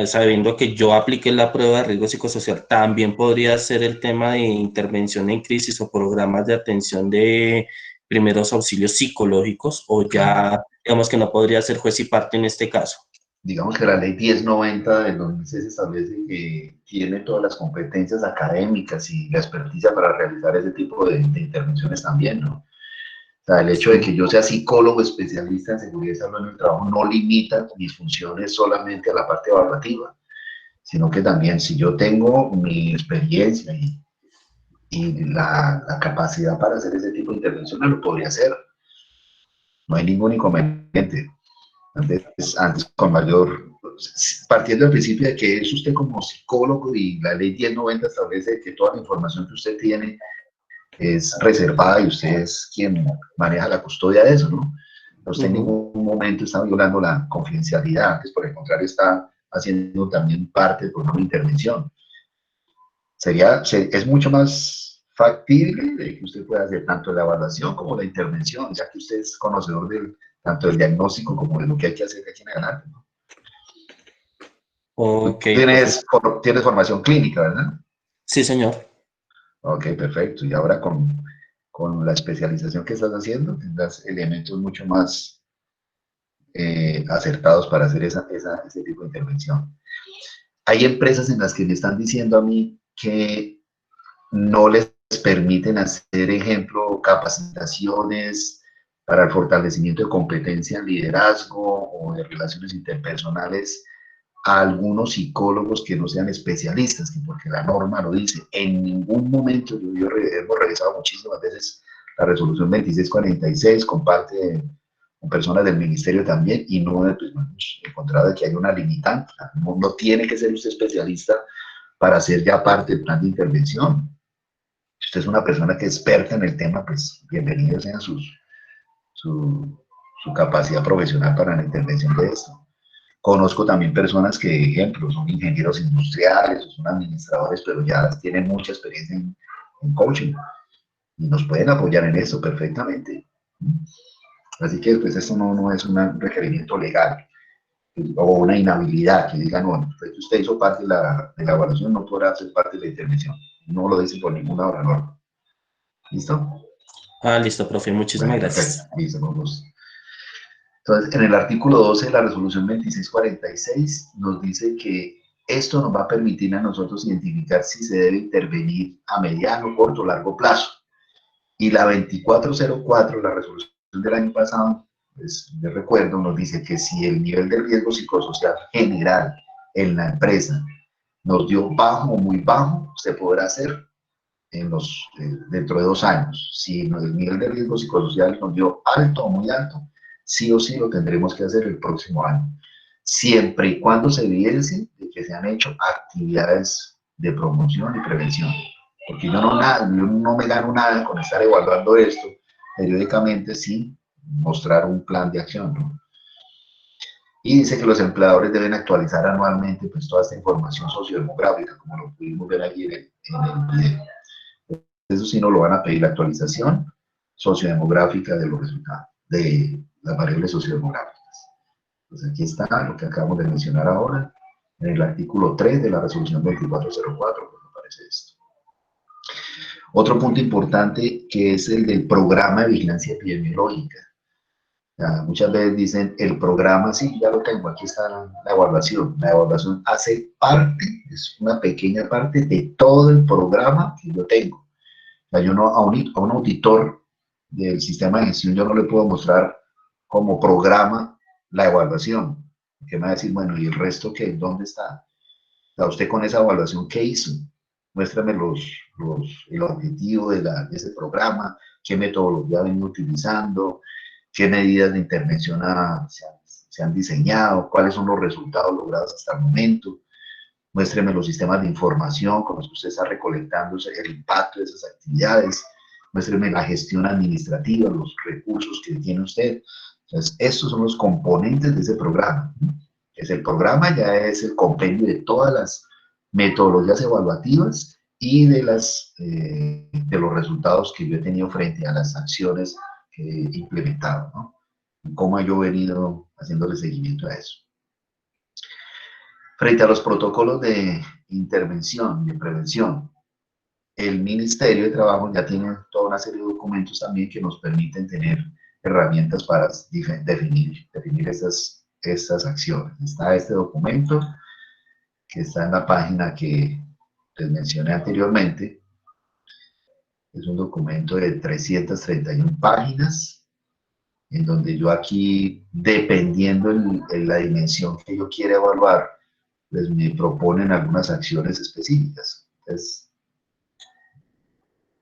sabiendo que yo apliqué la prueba de riesgo psicosocial, también podría ser el tema de intervención en crisis o programas de atención de primeros auxilios psicológicos, o ya, digamos que no podría ser juez y parte en este caso. Digamos que la ley 1090 del 2006 establece que tiene todas las competencias académicas y la experticia para realizar ese tipo de intervenciones también, ¿no? O sea, el hecho de que yo sea psicólogo especialista en seguridad y salud en el trabajo no limita mis funciones solamente a la parte evaluativa, sino que también si yo tengo mi experiencia y la capacidad para hacer ese tipo de intervenciones, lo podría hacer. No hay ningún inconveniente. Antes con mayor, partiendo del principio de que es usted como psicólogo y la ley 1090 establece que toda la información que usted tiene es reservada y usted es quien maneja la custodia de eso, ¿no? Usted en ningún momento está violando la confidencialidad, antes por el contrario está haciendo también parte del programa de intervención. Es mucho más factible de que usted pueda hacer tanto la evaluación como la intervención, ya que usted es conocedor tanto del diagnóstico como de lo que hay que hacer de aquí en adelante, ¿no? Ok. Tienes formación clínica, ¿verdad? Sí, señor. Ok, perfecto. Y ahora con la especialización que estás haciendo, tendrás elementos mucho más acertados para hacer ese tipo de intervención. Hay empresas en las que me están diciendo a mí que no les permiten hacer, ejemplo, capacitaciones para el fortalecimiento de competencia en liderazgo o de relaciones interpersonales a algunos psicólogos que no sean especialistas, porque la norma lo dice. En ningún momento, hemos revisado muchísimas veces la resolución 2646, comparte con personas del ministerio también, y no hemos encontrado que hay una limitante. No tiene que ser usted especialista para ser ya parte del plan de intervención. Si usted es una persona que es experta en el tema, pues bienvenido sea su capacidad profesional para la intervención de esto. Conozco también personas que, ejemplo, son ingenieros industriales o son administradores, pero ya tienen mucha experiencia en coaching y nos pueden apoyar en eso perfectamente. Así que pues esto no es un requerimiento legal o una inhabilidad que diga, no, pues usted hizo parte de la evaluación, no podrá ser parte de la intervención. No lo dice por ninguna hora norma. ¿Listo? Listo, profe. Muchísimas gracias. Perfecto. Listo, con gusto. Entonces, en el artículo 12 de la resolución 2646 nos dice que esto nos va a permitir a nosotros identificar si se debe intervenir a mediano, corto o largo plazo. Y la 2404, la resolución del año pasado, pues, de recuerdo, nos dice que si el nivel de riesgo psicosocial general en la empresa nos dio bajo o muy bajo, se podrá hacer dentro de 2 años. Si el nivel de riesgo psicosocial nos dio alto o muy alto, sí o sí lo tendremos que hacer el próximo año, siempre y cuando se evidencie de que se han hecho actividades de promoción y prevención. Porque yo no me gano nada con estar evaluando esto periódicamente sin mostrar un plan de acción, ¿no? Y dice que los empleadores deben actualizar anualmente pues, toda esta información sociodemográfica, como lo pudimos ver aquí en el video. Eso sí nos lo van a pedir, la actualización sociodemográfica de los resultados, de las variables sociodemográficas. Entonces aquí está lo que acabamos de mencionar ahora, en el artículo 3 de la resolución 2404, pues me parece esto. Otro punto importante que es el del programa de vigilancia epidemiológica. Muchas veces dicen, el programa, sí, ya lo tengo, aquí está la evaluación. La evaluación hace parte, es una pequeña parte de todo el programa que yo tengo. O sea, yo no, a un auditor del sistema de gestión yo no le puedo mostrar como programa la evaluación. Que me va a decir, bueno, ¿y el resto qué? ¿Dónde está? O sea, usted con esa evaluación, ¿qué hizo? Muéstrame el objetivo de ese programa, qué metodología ven utilizando, qué medidas de intervención se han diseñado, cuáles son los resultados logrados hasta el momento. Muéstreme los sistemas de información con los que usted está recolectando el impacto de esas actividades. Muéstreme la gestión administrativa, los recursos que tiene usted. Entonces, estos son los componentes de ese programa. El programa ya es el compendio de todas las metodologías evaluativas y de los resultados que yo he tenido frente a las acciones que he implementado, ¿no? Y cómo yo he venido haciéndole seguimiento a eso. Frente a los protocolos de intervención y de prevención, el Ministerio de Trabajo ya tiene toda una serie de documentos también que nos permiten tener herramientas para definir estas acciones. Está este documento que está en la página que les mencioné anteriormente. Es un documento de 331 páginas, en donde yo aquí, dependiendo en la dimensión que yo quiera evaluar, pues me proponen algunas acciones específicas. Entonces,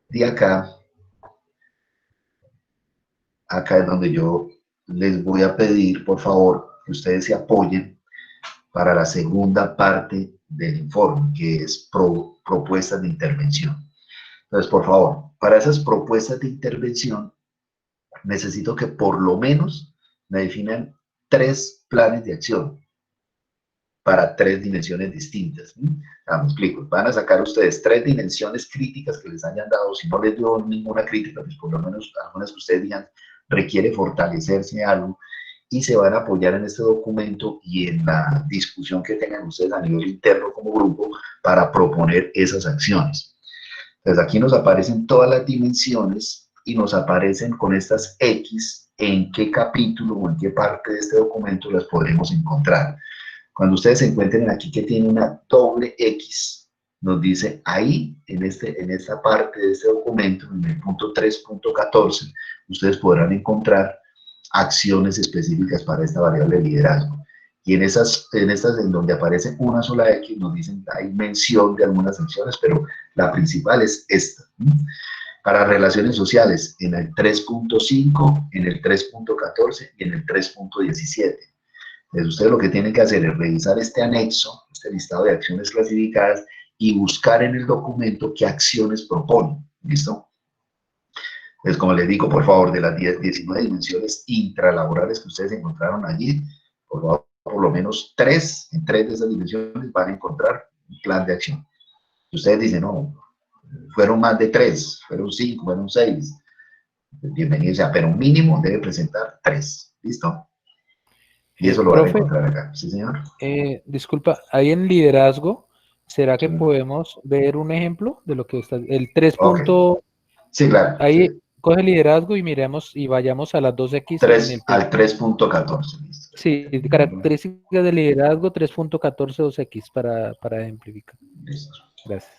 de acá es donde yo les voy a pedir, por favor, que ustedes se apoyen para la segunda parte del informe, que es propuestas de intervención. Entonces, por favor, para esas propuestas de intervención, necesito que por lo menos me definan 3 planes de acción para 3 dimensiones distintas. Me explico. Van a sacar ustedes 3 dimensiones críticas que les hayan dado. Si no les dio ninguna crítica, pues por lo menos algunas que ustedes digan requiere fortalecerse algo, y se van a apoyar en este documento y en la discusión que tengan ustedes a nivel interno como grupo para proponer esas acciones. Entonces aquí nos aparecen todas las dimensiones y nos aparecen con estas X en qué capítulo o en qué parte de este documento las podremos encontrar. Cuando ustedes se encuentren aquí que tiene una doble X, nos dice ahí, en esta parte de este documento, en el punto 3.14, ustedes podrán encontrar acciones específicas para esta variable de liderazgo. Y en estas en donde aparece una sola X, nos dicen, hay mención de algunas acciones, pero la principal es esta. Para relaciones sociales, en el 3.5, en el 3.14 y en el 3.17. Entonces, ustedes lo que tienen que hacer es revisar este anexo, este listado de acciones clasificadas, y buscar en el documento qué acciones proponen. ¿Listo? Entonces, como les digo, por favor, de las 19 dimensiones intralaborales que ustedes encontraron allí, por favor, por lo menos 3, en 3 de esas dimensiones van a encontrar un plan de acción. Si ustedes dicen, no, fueron más de 3, fueron 5, fueron 6, bienvenido sea, pero mínimo debe presentar 3. ¿Listo? Y eso lo van a encontrar acá. ¿Sí, señor? Disculpa, ahí en liderazgo, ¿será que podemos ver un ejemplo de lo que está, el 3. Okay. Sí, claro. Ahí sí. Coge liderazgo y miremos y vayamos a las 2X. Al 3.14. Sí, características de liderazgo 3.14 2X para ejemplificar. Listo. Gracias.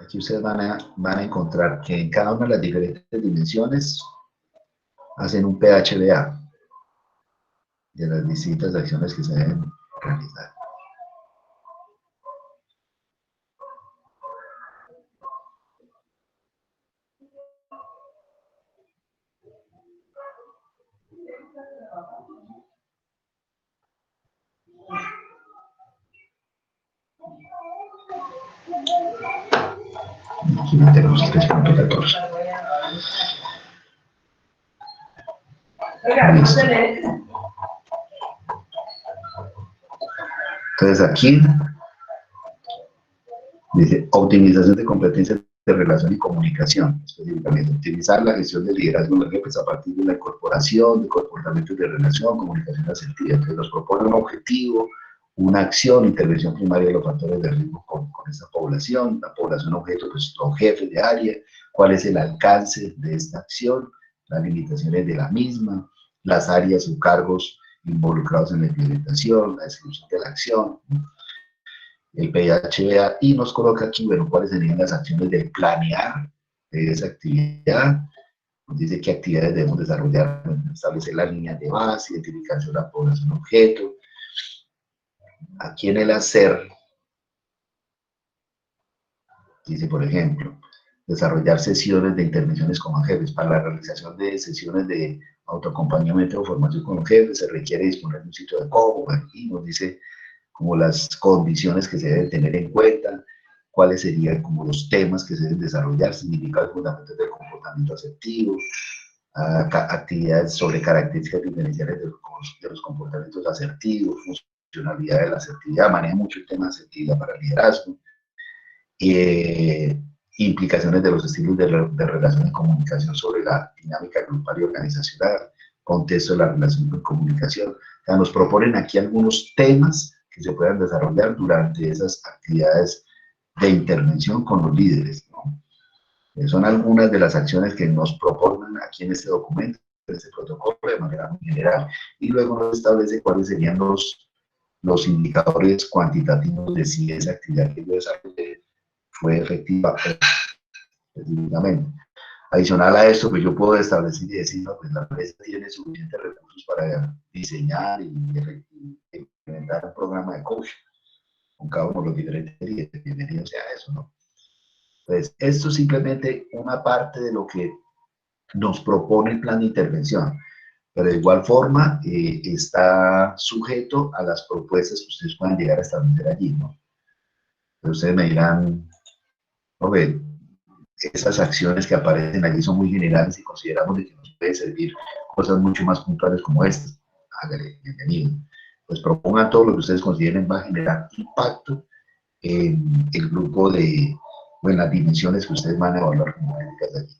Aquí ustedes van a encontrar que en cada una de las diferentes dimensiones hacen un PHBA de las distintas acciones que se deben realizar. Aquí no tenemos 3.14. Entonces aquí dice optimización de competencias de relación y comunicación, específicamente optimizar la gestión del liderazgo de los jefes a partir de la incorporación de comportamientos de relación, comunicación asertiva. Entonces nos propone un objetivo, una acción, intervención primaria de los factores de riesgo con esta población, la población objeto, pues los jefes de área, cuál es el alcance de esta acción, las limitaciones de la misma, las áreas o cargos involucrados en la implementación, la descripción de la acción, el PHBA, y nos coloca aquí, bueno, cuáles serían las acciones de planear de esa actividad. Nos dice qué actividades debemos desarrollar, establecer las líneas de base, identificación de la población objeto. Aquí en el hacer, dice, por ejemplo, desarrollar sesiones de intervenciones con los jefes. Para la realización de sesiones de autoacompañamiento o formación con los jefes se requiere disponer de un sitio de cómo, y nos dice como las condiciones que se deben tener en cuenta, cuáles serían como los temas que se deben desarrollar, significa los fundamentos del comportamiento asertivo, actividades sobre características diferenciales de los comportamientos asertivos, funcionalidad de la asertividad, maneja mucho el tema de asertividad para el liderazgo, implicaciones de los estilos de relación y comunicación sobre la dinámica grupal y organizacional, contexto de la relación y comunicación. O sea, nos proponen aquí algunos temas que se puedan desarrollar durante esas actividades de intervención con los líderes, ¿no? Son algunas de las acciones que nos proponen aquí en este documento, en este protocolo de manera muy general, y luego nos establece cuáles serían los indicadores cuantitativos de si esa actividad que yo desarrollé fue efectiva efectivamente. Adicional a esto, pues yo puedo establecer y decir, no, pues la empresa tiene suficientes recursos para diseñar y implementar un programa de coaching con cada uno de los diferentes líderes. Bienvenido sea eso, ¿no? Entonces, esto es simplemente una parte de lo que nos propone el plan de intervención, pero de igual forma está sujeto a las propuestas que ustedes puedan llegar a establecer allí, ¿no? Entonces, ustedes me dirán, no ve, esas acciones que aparecen allí son muy generales y consideramos de que nos puede servir cosas mucho más puntuales como estas. Hágale, bienvenido. Pues propongan todo lo que ustedes consideren va a generar impacto en el grupo de, o en las dimensiones que ustedes van a evaluar como críticas de allí.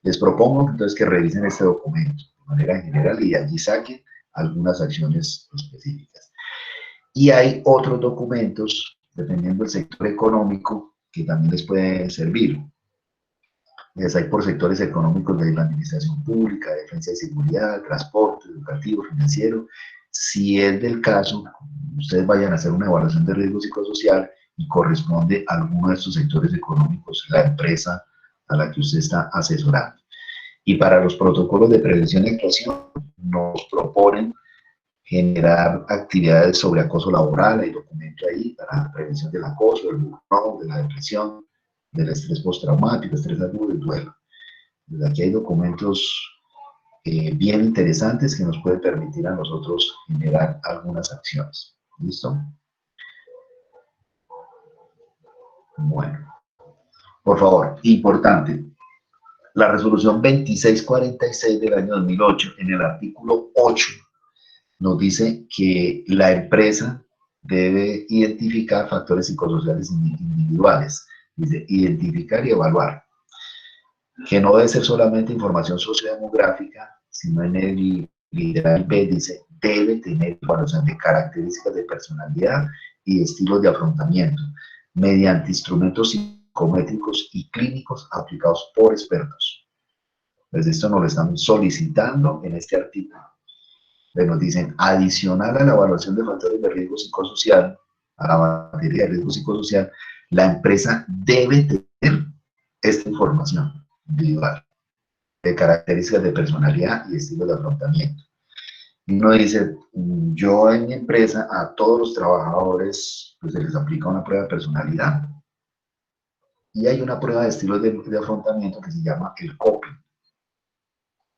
Les propongo entonces que revisen este documento de manera general y de allí saquen algunas acciones específicas. Y hay otros documentos, dependiendo del sector económico, que también les pueden servir. Hay por sectores económicos de la administración pública, defensa y seguridad, transporte, educativo, financiero. Si es del caso, ustedes vayan a hacer una evaluación de riesgo psicosocial y corresponde a alguno de estos sectores económicos, la empresa a la que usted está asesorando. Y para los protocolos de prevención y actuación, nos proponen generar actividades sobre acoso laboral, hay documento ahí para la prevención del acoso, del burnout, de la depresión, del estrés postraumático, estrés agudo y duelo. Desde aquí hay documentos bien interesantes que nos pueden permitir a nosotros generar algunas acciones. ¿Listo? Bueno. Por favor, importante. La resolución 2646 del año 2008, en el artículo 8, nos dice que la empresa debe identificar factores psicosociales individuales. Dice, identificar y evaluar. Que no debe ser solamente información sociodemográfica, sino en el literal B dice, debe tener evaluación de características de personalidad y estilos de afrontamiento, mediante instrumentos psicométricos y clínicos aplicados por expertos. Pues esto nos lo están solicitando en este artículo. Nos dicen, adicional a la evaluación de factores de riesgo psicosocial, a la materia de riesgo psicosocial, la empresa debe tener esta información individual de características de personalidad y estilo de afrontamiento. Y uno dice, yo en mi empresa a todos los trabajadores pues, se les aplica una prueba de personalidad y hay una prueba de estilos de afrontamiento que se llama el coping.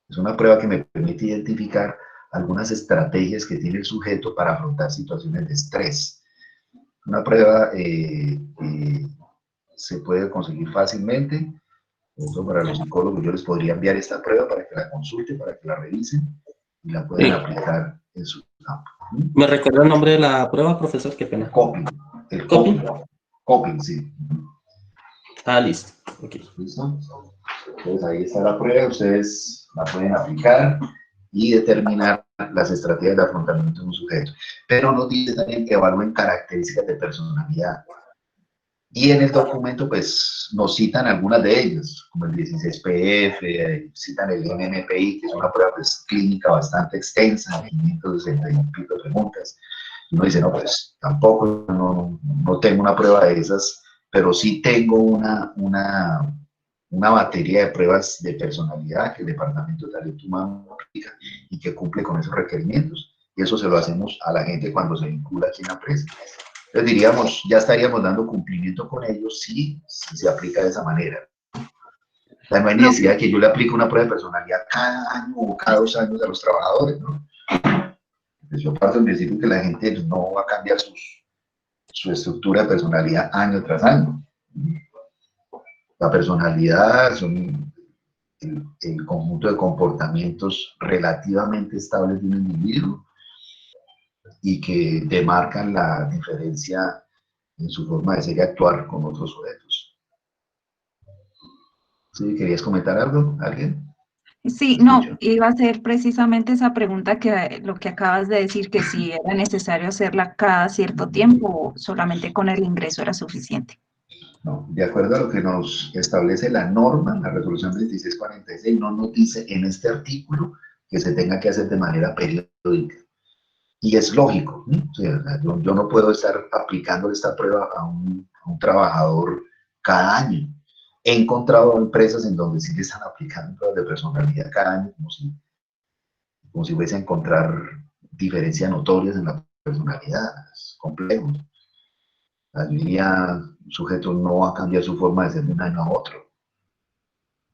Es una prueba que me permite identificar algunas estrategias que tiene el sujeto para afrontar situaciones de estrés. Una prueba se puede conseguir fácilmente. Eso para los psicólogos, yo les podría enviar esta prueba para que la consulten, para que la revisen y la puedan aplicar en su campo. ¿Me recuerda el nombre de la prueba, profesor? Qué pena. Coping. El ¿Coping? Coping, sí. Ah, listo. Okay. ¿Listo? Entonces ahí está la prueba, ustedes la pueden aplicar y determinar las estrategias de afrontamiento de un sujeto. Pero nos dice también que evalúen características de personalidad. Y en el documento, pues, nos citan algunas de ellas, como el 16PF, citan el MMPI, que es una prueba pues, clínica bastante extensa, 560 y pico de preguntas. Y uno dice, no, pues, tampoco, no tengo una prueba de esas, pero sí tengo una batería de pruebas de personalidad que el Departamento de Talento Humano aplica y que cumple con esos requerimientos. Y eso se lo hacemos a la gente cuando se vincula aquí en la empresa. Entonces diríamos, ya estaríamos dando cumplimiento con ellos si se aplica de esa manera. O sea, no hay necesidad de que yo le aplique una prueba de personalidad cada año o cada 2 años a los trabajadores, ¿no? Entonces yo parto del principio que la gente no va a cambiar su estructura de personalidad año tras año. La personalidad son el conjunto de comportamientos relativamente estables de un individuo y que demarcan la diferencia en su forma de ser y actuar con otros sujetos. ¿Sí? ¿Querías comentar algo? ¿Alguien? Sí, no, iba a hacer precisamente esa pregunta que lo que acabas de decir, que si era necesario hacerla cada cierto tiempo o solamente con el ingreso era suficiente. No, de acuerdo a lo que nos establece la norma, la resolución 2646, no nos dice en este artículo que se tenga que hacer de manera periódica. Y es lógico, ¿no? O sea, yo no puedo estar aplicando esta prueba a un trabajador cada año. He encontrado empresas en donde sí le están aplicando pruebas de personalidad cada año, como si fuese a encontrar diferencias notorias en la personalidad. Es complejo. Yo diría, un sujeto no va a cambiar su forma de ser de un año a otro.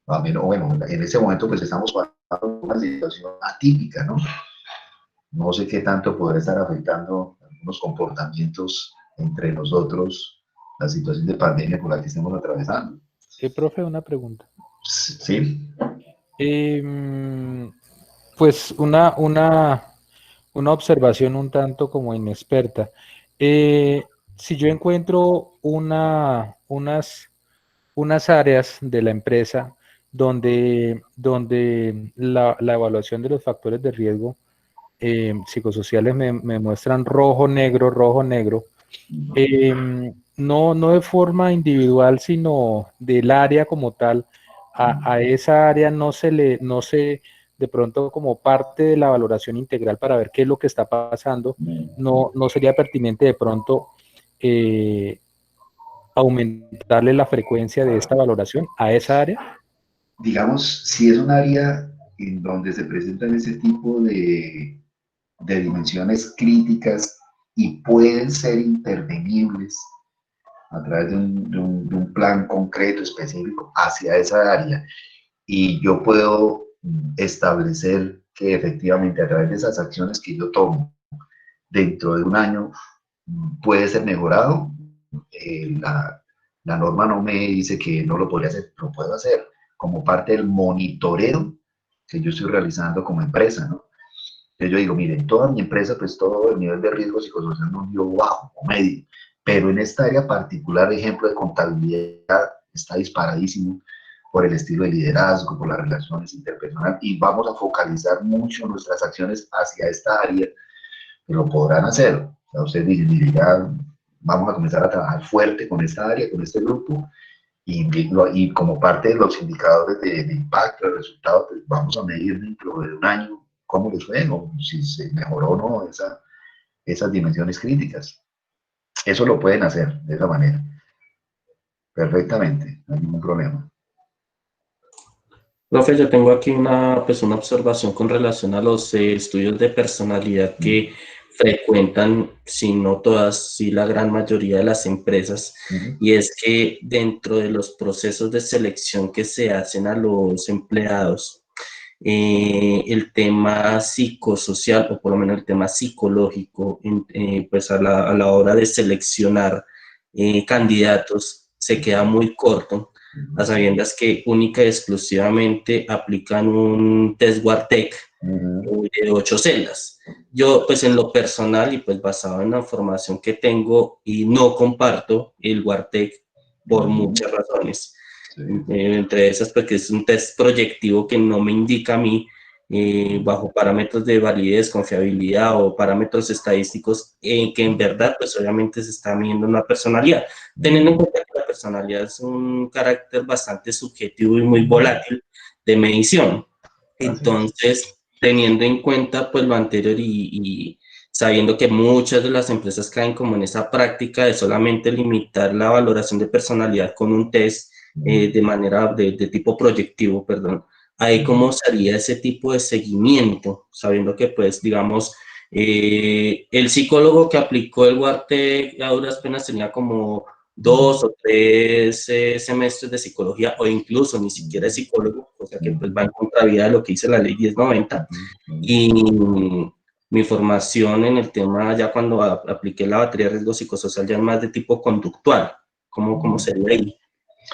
A menos, bueno, en ese momento pues estamos pasando una situación atípica, ¿no? No sé qué tanto podrá estar afectando algunos comportamientos entre nosotros, la situación de pandemia por la que estamos atravesando. Profe, una pregunta. Sí. Pues una observación un tanto como inexperta. Si yo encuentro unas áreas de la empresa donde la evaluación de los factores de riesgo psicosociales me muestran rojo, negro, no de forma individual, sino del área como tal, a esa área no se de pronto como parte de la valoración integral para ver qué es lo que está pasando, no sería pertinente de pronto aumentarle la frecuencia de esta valoración a esa área. Digamos, si es un área en donde se presentan ese tipo de dimensiones críticas y pueden ser intervenibles a través de un plan concreto, específico, hacia esa área, y yo puedo establecer que efectivamente a través de esas acciones que yo tomo dentro de un año puede ser mejorado, la norma no me dice que no lo podría hacer, lo puedo hacer como parte del monitoreo que yo estoy realizando como empresa, ¿no? Entonces yo digo, miren, toda mi empresa, pues todo el nivel de riesgo psicosocial no dio bajo o medio, pero en esta área particular, ejemplo de contabilidad, está disparadísimo por el estilo de liderazgo, por las relaciones interpersonales, y vamos a focalizar mucho nuestras acciones hacia esta área, que lo podrán hacer. O sea, ustedes dicen, mire, ya vamos a comenzar a trabajar fuerte con esta área, con este grupo, y como parte de los indicadores de impacto, de resultados, pues vamos a medir dentro de un año cómo les fue, o si se mejoró o no esas dimensiones críticas. Eso lo pueden hacer de esa manera. Perfectamente, no hay ningún problema. Profe, yo tengo aquí una observación con relación a los estudios de personalidad que frecuentan, si no todas, si la gran mayoría de las empresas, y es que dentro de los procesos de selección que se hacen a los empleados, el tema psicosocial, o por lo menos el tema psicológico, pues a la hora de seleccionar candidatos, se queda muy corto, a sabiendas que única y exclusivamente aplican un test Wartec de 8 celdas. Yo, pues en lo personal y pues basado en la información que tengo, y no comparto el Wartec por muchas razones. Sí. Entre esas, porque es un test proyectivo que no me indica a mí bajo parámetros de validez, confiabilidad o parámetros estadísticos que en verdad, pues obviamente se está midiendo una personalidad, teniendo en cuenta que la personalidad es un carácter bastante subjetivo y muy volátil de medición. Entonces, teniendo en cuenta pues lo anterior y sabiendo que muchas de las empresas caen como en esa práctica de solamente limitar la valoración de personalidad con un test de manera de tipo proyectivo, perdón, ahí cómo sería ese tipo de seguimiento, sabiendo que pues digamos el psicólogo que aplicó el Wartec a duras penas tenía como 2 o 3 semestres de psicología, o incluso ni siquiera es psicólogo, o sea que pues va en contravía de lo que dice la ley 1090, y mi formación en el tema ya cuando apliqué la batería de riesgo psicosocial ya es más de tipo conductual. ¿Cómo sería ahí?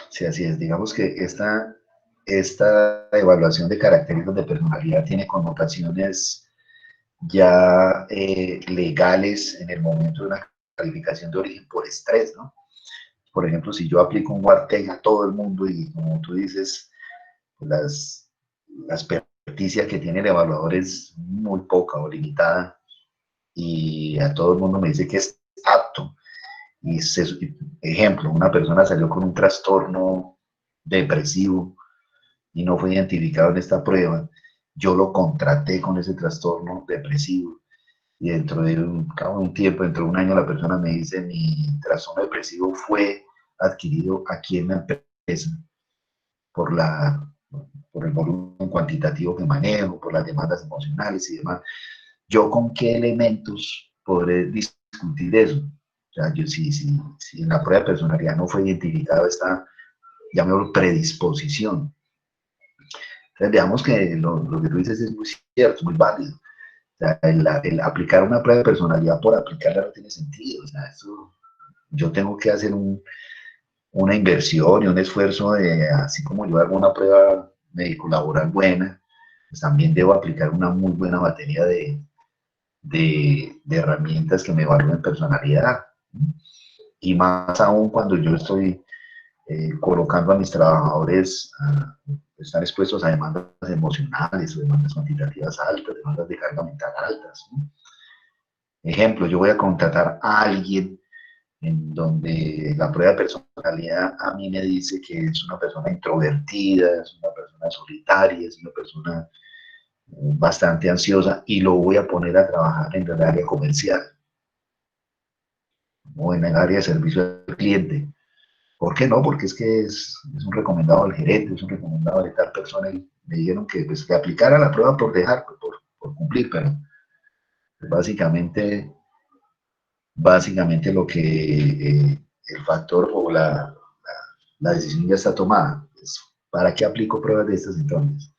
Sí, así es. Digamos que esta evaluación de características de personalidad tiene connotaciones ya legales en el momento de una calificación de origen por estrés, ¿no? Por ejemplo, si yo aplico un Warteg a todo el mundo y como tú dices, la experticia que tiene el evaluador es muy poca o limitada y a todo el mundo me dice que es apto. Ejemplo, una persona salió con un trastorno depresivo y no fue identificado en esta prueba, yo lo contraté con ese trastorno depresivo y dentro de un tiempo, dentro de un año, la persona me dice mi trastorno depresivo fue adquirido aquí en la empresa por, por el volumen cuantitativo que manejo, por las demandas emocionales y demás. ¿Yo con qué elementos podré discutir eso? O sea, yo, si en la prueba de personalidad no fue identificada esta, llamémoslo, predisposición. Entonces, veamos que lo que tú dices es muy cierto, muy válido. O sea, el aplicar una prueba de personalidad por aplicarla no tiene sentido. O sea, eso, yo tengo que hacer una inversión y un esfuerzo de, así como yo hago una prueba médico-laboral buena, pues también debo aplicar una muy buena batería de herramientas que me evalúen personalidad. Y más aún cuando yo estoy colocando a mis trabajadores a estar expuestos a demandas emocionales o demandas cuantitativas altas, demandas de carga mental altas, ¿no? Ejemplo, yo voy a contratar a alguien en donde la prueba de personalidad a mí me dice que es una persona introvertida, es una persona solitaria, es una persona bastante ansiosa y lo voy a poner a trabajar en el área comercial o en el área de servicio al cliente. ¿Por qué no? Porque es que es un recomendado del gerente, es un recomendado de tal persona y me dijeron que, pues, que aplicara la prueba por dejar, por cumplir, pero básicamente, básicamente lo que el factor o la decisión ya está tomada. Pues, ¿para qué aplico pruebas de estas entonces?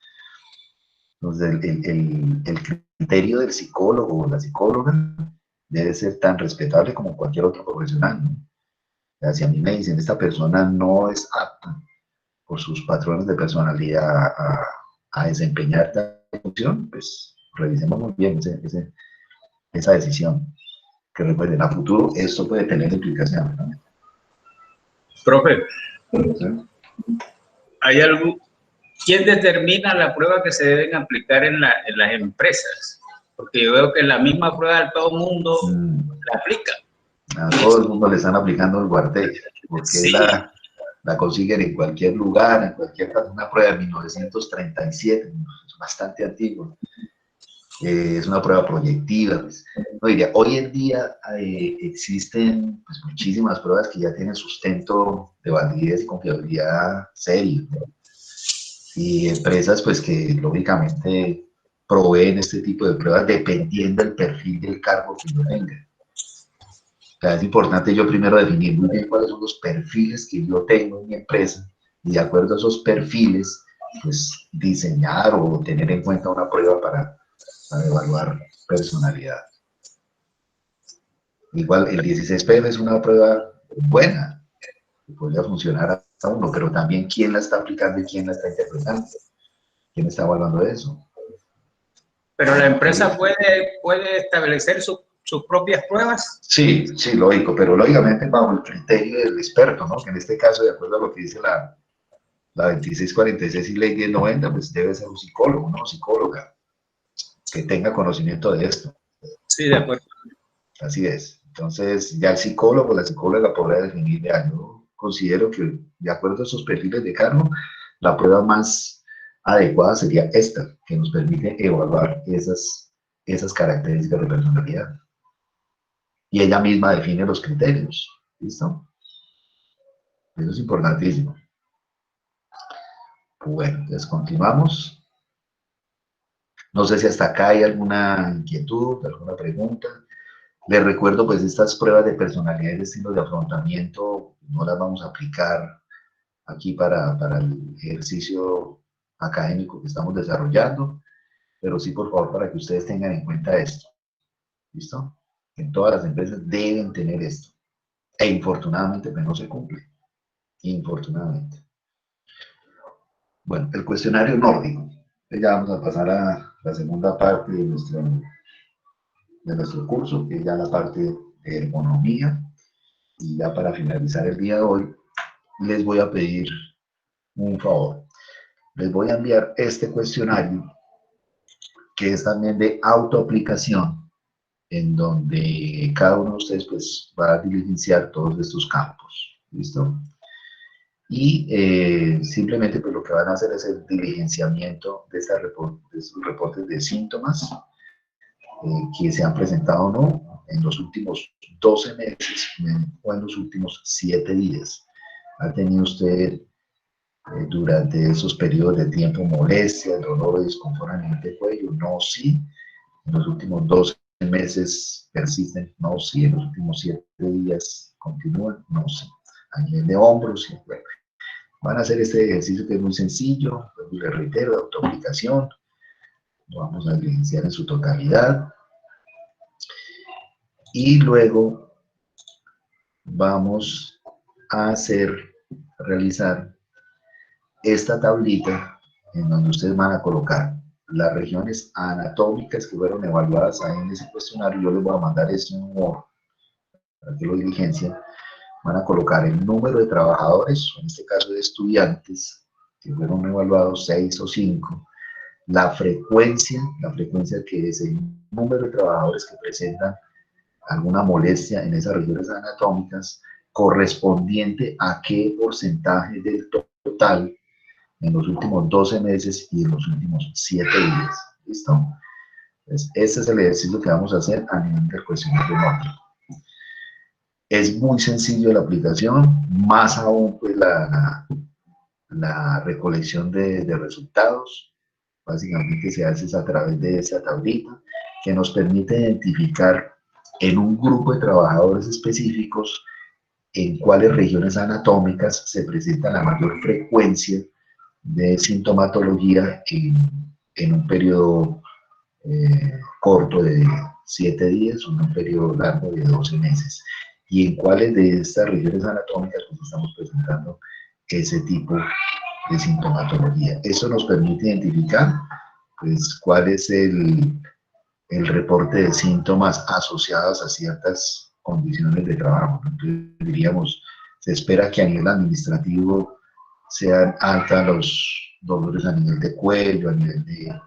Entonces, el criterio del psicólogo o la psicóloga debe ser tan respetable como cualquier otro profesional, ¿no? O sea, si a mí me dicen, esta persona no es apta por sus patrones de personalidad a desempeñar tal función, pues revisemos muy bien esa decisión. Que recuerden, a futuro esto puede tener implicaciones, ¿no? Profe, ¿Sí? ¿hay algo? ¿Quién determina la prueba que se deben aplicar en las empresas? Porque yo veo que la misma prueba todo el mundo la aplica. A todo el mundo le están aplicando el Warteg, porque Sí. la consiguen en cualquier lugar, en cualquier una prueba de 1937, es bastante antigua. Es una prueba proyectiva. Pues. No, diría, hoy en día existen pues, muchísimas pruebas que ya tienen sustento de validez y confiabilidad serio, ¿no? Y empresas pues que lógicamente proveen este tipo de pruebas dependiendo del perfil del cargo que yo tenga. O sea, es importante yo primero definir muy bien cuáles son los perfiles que yo tengo en mi empresa y de acuerdo a esos perfiles, pues diseñar o tener en cuenta una prueba para evaluar personalidad. Igual el 16PM es una prueba buena, que podría funcionar a uno, pero también quién la está aplicando y quién la está interpretando, quién está evaluando eso. Pero la empresa puede establecer sus propias pruebas. Sí, sí, lógico, pero lógicamente bajo el criterio del experto, ¿no? Que en este caso, de acuerdo a lo que dice la 2646 y ley 1090, pues debe ser un psicólogo, ¿no? Psicóloga, que tenga conocimiento de esto. Sí, de acuerdo. Así es. Entonces, ya el psicólogo, la psicóloga podrá definir, yo considero que de acuerdo a esos perfiles de cargo, la prueba más adecuada sería esta, que nos permite evaluar esas características de personalidad. Y ella misma define los criterios. ¿Listo? Eso es importantísimo. Bueno, entonces continuamos. No sé si hasta acá hay alguna inquietud, alguna pregunta. Les recuerdo, pues, estas pruebas de personalidad y de estilos de afrontamiento no las vamos a aplicar aquí para el ejercicio académico que estamos desarrollando, pero sí, por favor, para que ustedes tengan en cuenta esto. ¿Listo? En todas las empresas deben tener esto. E infortunadamente, pues no se cumple. Infortunadamente. Bueno, el cuestionario nórdico. Ya vamos a pasar a la segunda parte de nuestro curso, que es ya la parte de ergonomía. Y ya para finalizar el día de hoy, les voy a pedir un favor. Les voy a enviar este cuestionario, que es también de autoaplicación, en donde cada uno de ustedes pues, va a diligenciar todos estos campos. ¿Listo? Y simplemente pues, lo que van a hacer es el diligenciamiento de estos reportes de síntomas que se han presentado o no en los últimos 12 meses o en los últimos 7 días. ¿Ha tenido usted durante esos periodos de tiempo molestias, dolor, desconfort a nivel de cuello? No, sí. En los últimos 12 meses persisten? No, sí. En los últimos 7 días continúan? No, sí. A nivel de hombros, sí. Bueno, van a hacer este ejercicio que es muy sencillo, les reitero, de autoaplicación. Lo vamos a diligenciar en su totalidad. Y luego vamos a realizar esta tablita en donde ustedes van a colocar las regiones anatómicas que fueron evaluadas ahí en ese cuestionario. Yo les voy a mandar esto en un Word para que lo diligencien. Van a colocar el número de trabajadores, en este caso de estudiantes, que fueron evaluados 6 o 5, la frecuencia que es el número de trabajadores que presentan alguna molestia en esas regiones anatómicas, correspondiente a qué porcentaje del total en los últimos 12 meses y en los últimos 7 días. ¿Listo? Entonces, este es el ejercicio que vamos a hacer a nivel del cuestionario nórdico. Es muy sencillo la aplicación, más aún pues la recolección de resultados. Básicamente se hace a través de esa tablita que nos permite identificar en un grupo de trabajadores específicos en cuáles regiones anatómicas se presenta la mayor frecuencia de sintomatología en un periodo corto de 7 días o en un periodo largo de 12 meses. Y en cuáles de estas regiones anatómicas pues, estamos presentando ese tipo de sintomatología. Eso nos permite identificar pues, cuál es el reporte de síntomas asociados a ciertas condiciones de trabajo. Entonces, diríamos, se espera que a nivel administrativo sean altas los dolores a nivel de cuello, a nivel de,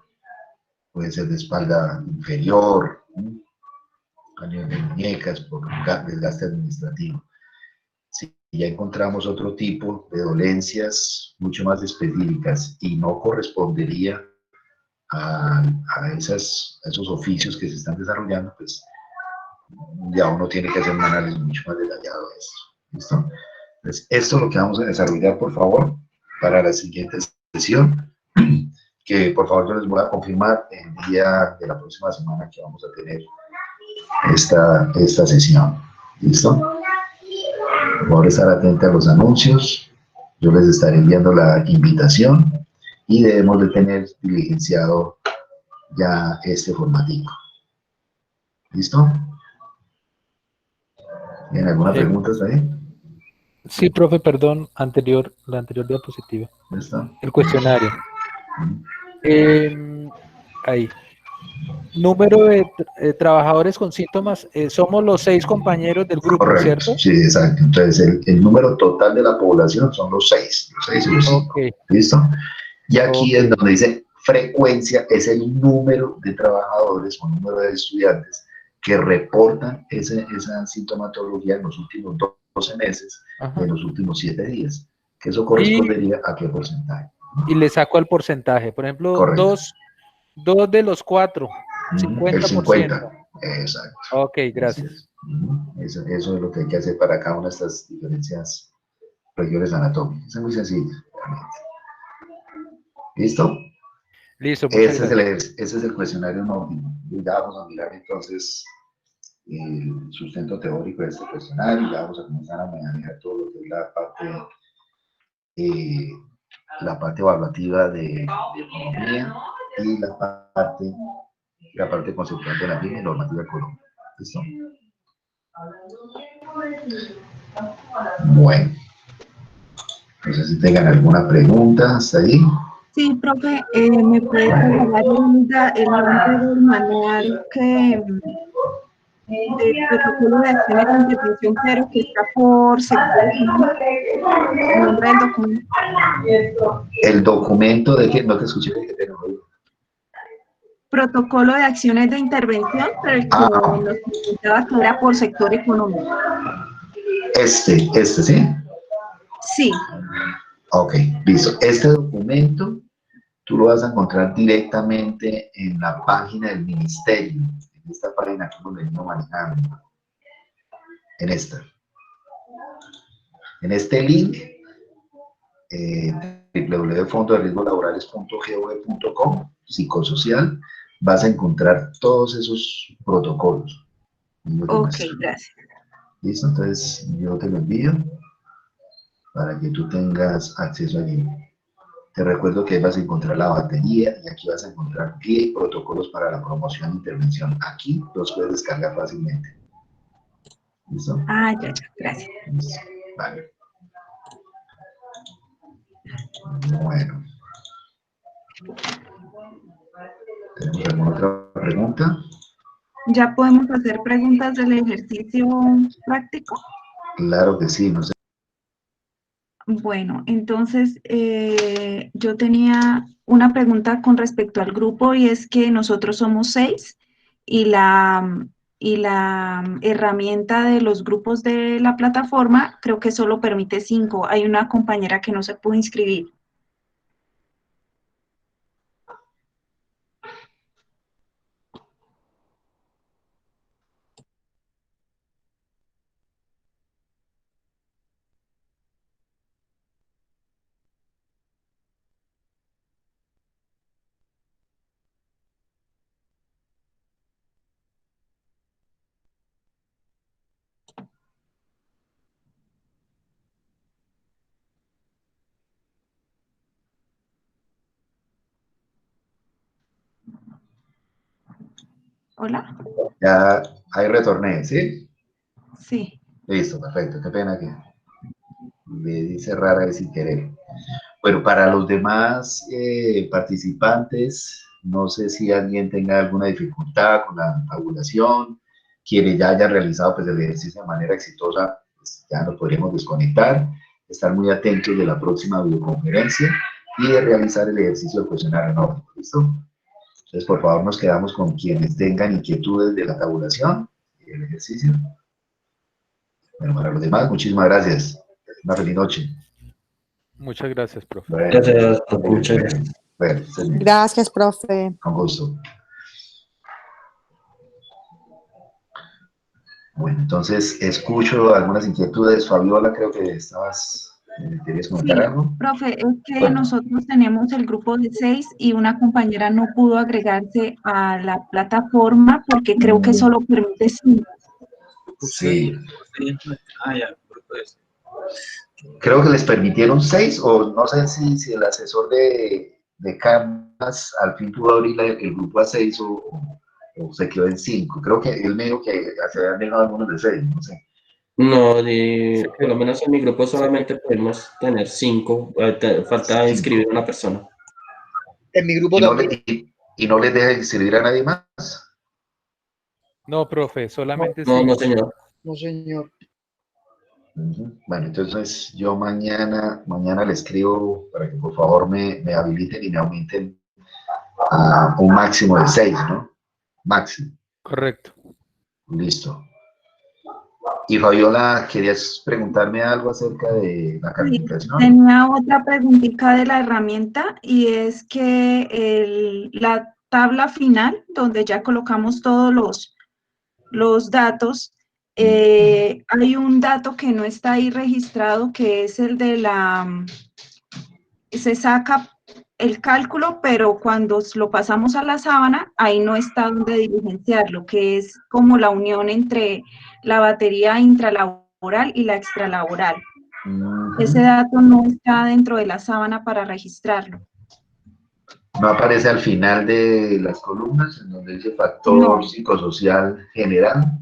puede ser de espalda inferior, a nivel de muñecas, por desgaste administrativo. Si ya encontramos otro tipo de dolencias mucho más específicas y no correspondería a esos oficios que se están desarrollando, pues ya uno tiene que hacer un análisis mucho más detallado de esto. ¿Listo? Entonces, esto es lo que vamos a desarrollar, por favor, para la siguiente sesión, que por favor yo les voy a confirmar el día de la próxima semana que vamos a tener esta sesión. ¿Listo? Por favor, estar atento a los anuncios. Yo les estaré enviando la invitación y debemos de tener diligenciado ya este formatico. ¿Listo? ¿Tienen alguna pregunta hasta ahí? Sí, profe, perdón, la anterior diapositiva. ¿Listo? El cuestionario. Ahí. Número de trabajadores con síntomas, somos los 6 compañeros del grupo, Correcto, ¿cierto? sí, exacto. Entonces, el número total de la población son los 6 y los 5. Okay. ¿Listo? Y aquí es donde dice frecuencia, es el número de trabajadores o número de estudiantes que reportan esa sintomatología en los últimos 12 meses y en los últimos 7 días. Que eso correspondería a qué porcentaje. Y le saco el porcentaje. Por ejemplo, 2 de los 4, 50%. El 50%. Exacto. Ok, gracias. Eso es lo que hay que hacer para cada una de estas diferentes regiones anatómicas. Es muy sencillo, realmente. ¿Listo? Listo, muchas gracias. Ese es el cuestionario nórdico. Ya vamos a mirar entonces el sustento teórico de este cuestionario. Ya vamos a comenzar a manejar todo lo que es la parte evaluativa de economía y la parte conceptual de la misma y normativa de Colombia. ¿Listo? Bueno. No sé si tengan alguna pregunta hasta ahí. Sí, profe, ¿me puede regalar el nombre del manual de protocolo de acciones de intervención, pero que está por sector económico? El nombre del documento. El documento de que no te escuché. Protocolo de acciones de intervención, pero el que nos comentaba que era por sector económico. ¿sí? Sí. Ok, listo. Este documento tú lo vas a encontrar directamente en la página del ministerio, en esta página que hemos venido manejando, en esta. En este link, www.fondoderiesgolaborales.gov.com, psicosocial, vas a encontrar todos esos protocolos. Ok, gracias. Listo, entonces yo te lo envío para que tú tengas acceso allí. Te recuerdo que vas a encontrar la batería y aquí vas a encontrar guía y protocolos para la promoción e intervención. Aquí los puedes descargar fácilmente. ¿Listo? Ah, ya, gracias. Listo. Vale. Bueno. ¿Tenemos alguna otra pregunta? ¿Ya podemos hacer preguntas del ejercicio práctico? Claro que sí, no sé. Bueno, entonces yo tenía una pregunta con respecto al grupo y es que nosotros somos 6 y la herramienta de los grupos de la plataforma creo que solo permite 5. Hay una compañera que no se pudo inscribir. ¿Hola? Ya ahí retorné, ¿sí? Sí. Listo, perfecto. Qué pena que me dice rara de sin querer. Bueno, para los demás participantes, no sé si alguien tenga alguna dificultad con la tabulación, quienes ya hayan realizado pues, el ejercicio de manera exitosa, pues, ya nos podríamos desconectar, estar muy atentos de la próxima videoconferencia y de realizar el ejercicio del cuestionario nórdico, ¿listo? Entonces, por favor, nos quedamos con quienes tengan inquietudes de la tabulación y el ejercicio. Bueno, para los demás, muchísimas gracias. Una feliz noche. Muchas gracias, profe. Bueno, Gracias, muchas gracias. bueno, Gracias, profe. con gusto. Bueno, entonces escucho algunas inquietudes. Fabiola, creo que querías comentar Sí, algo. profe, es que Bueno. nosotros tenemos el grupo de 6 y una compañera no pudo agregarse a la plataforma porque creo que solo permite 5. Sí. Ah, ya, grupo de... Creo que les permitieron 6, o no sé si el asesor de Canvas al fin pudo abrir el grupo a 6 o se quedó en 5. Creo que él me dijo que se habían dejado algunos de 6, no sé. No, por lo menos en mi grupo solamente podemos tener 5. Falta inscribir a una persona. En mi grupo también. ¿Y no les deja inscribir a nadie más? No, profe, solamente No, 5. no, señor. No, señor. Bueno, entonces yo mañana le escribo para que por favor me habiliten y me aumenten a un máximo de 6, ¿no? Máximo. Correcto. Listo. Y Fabiola, ¿querías preguntarme algo acerca de la calificación? Tenía otra preguntita de la herramienta y es que la tabla final, donde ya colocamos todos los datos, hay un dato que no está ahí registrado, que es el de se saca el cálculo, pero cuando lo pasamos a la sábana, ahí no está donde diligenciarlo, que es como la unión entre la batería intralaboral y la extralaboral. Ese dato no está dentro de la sábana para registrarlo. ¿No aparece al final de las columnas en donde dice factor psicosocial general?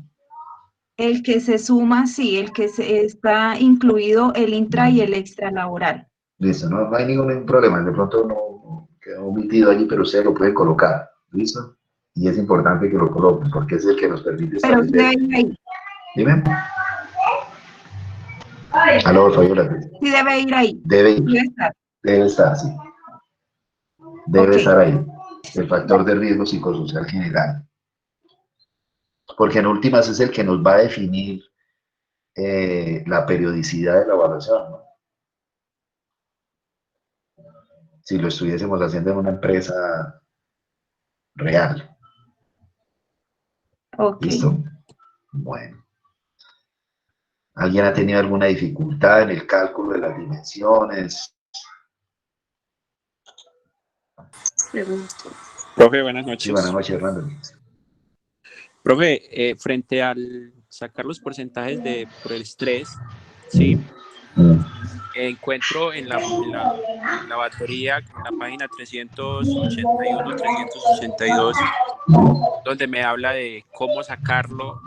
El que se suma, sí, el que está incluido el intra y el extralaboral. Listo, no hay ningún problema, de pronto quedó omitido allí, pero ustedes lo pueden colocar, ¿listo? Y es importante que lo coloquen, porque es el que nos permite Pero sí establecer. debe ir ahí. Dime. Aló, Fabiola. Sí debe ir ahí. Debe ir. Debe estar. Debe estar, sí. Debe Ok. estar ahí. El factor de riesgo psicosocial general. Porque en últimas es el que nos va a definir la periodicidad de la evaluación, ¿no? Si lo estuviésemos haciendo en una empresa real. Ok. ¿Listo? Bueno. ¿Alguien ha tenido alguna dificultad en el cálculo de las dimensiones? Profe, buenas Sí, buenas noches. noches, Randall. Profe, frente al sacar los porcentajes por el estrés, ¿sí? Encuentro en la batería, en la página 381, 382, donde me habla de cómo sacarlo.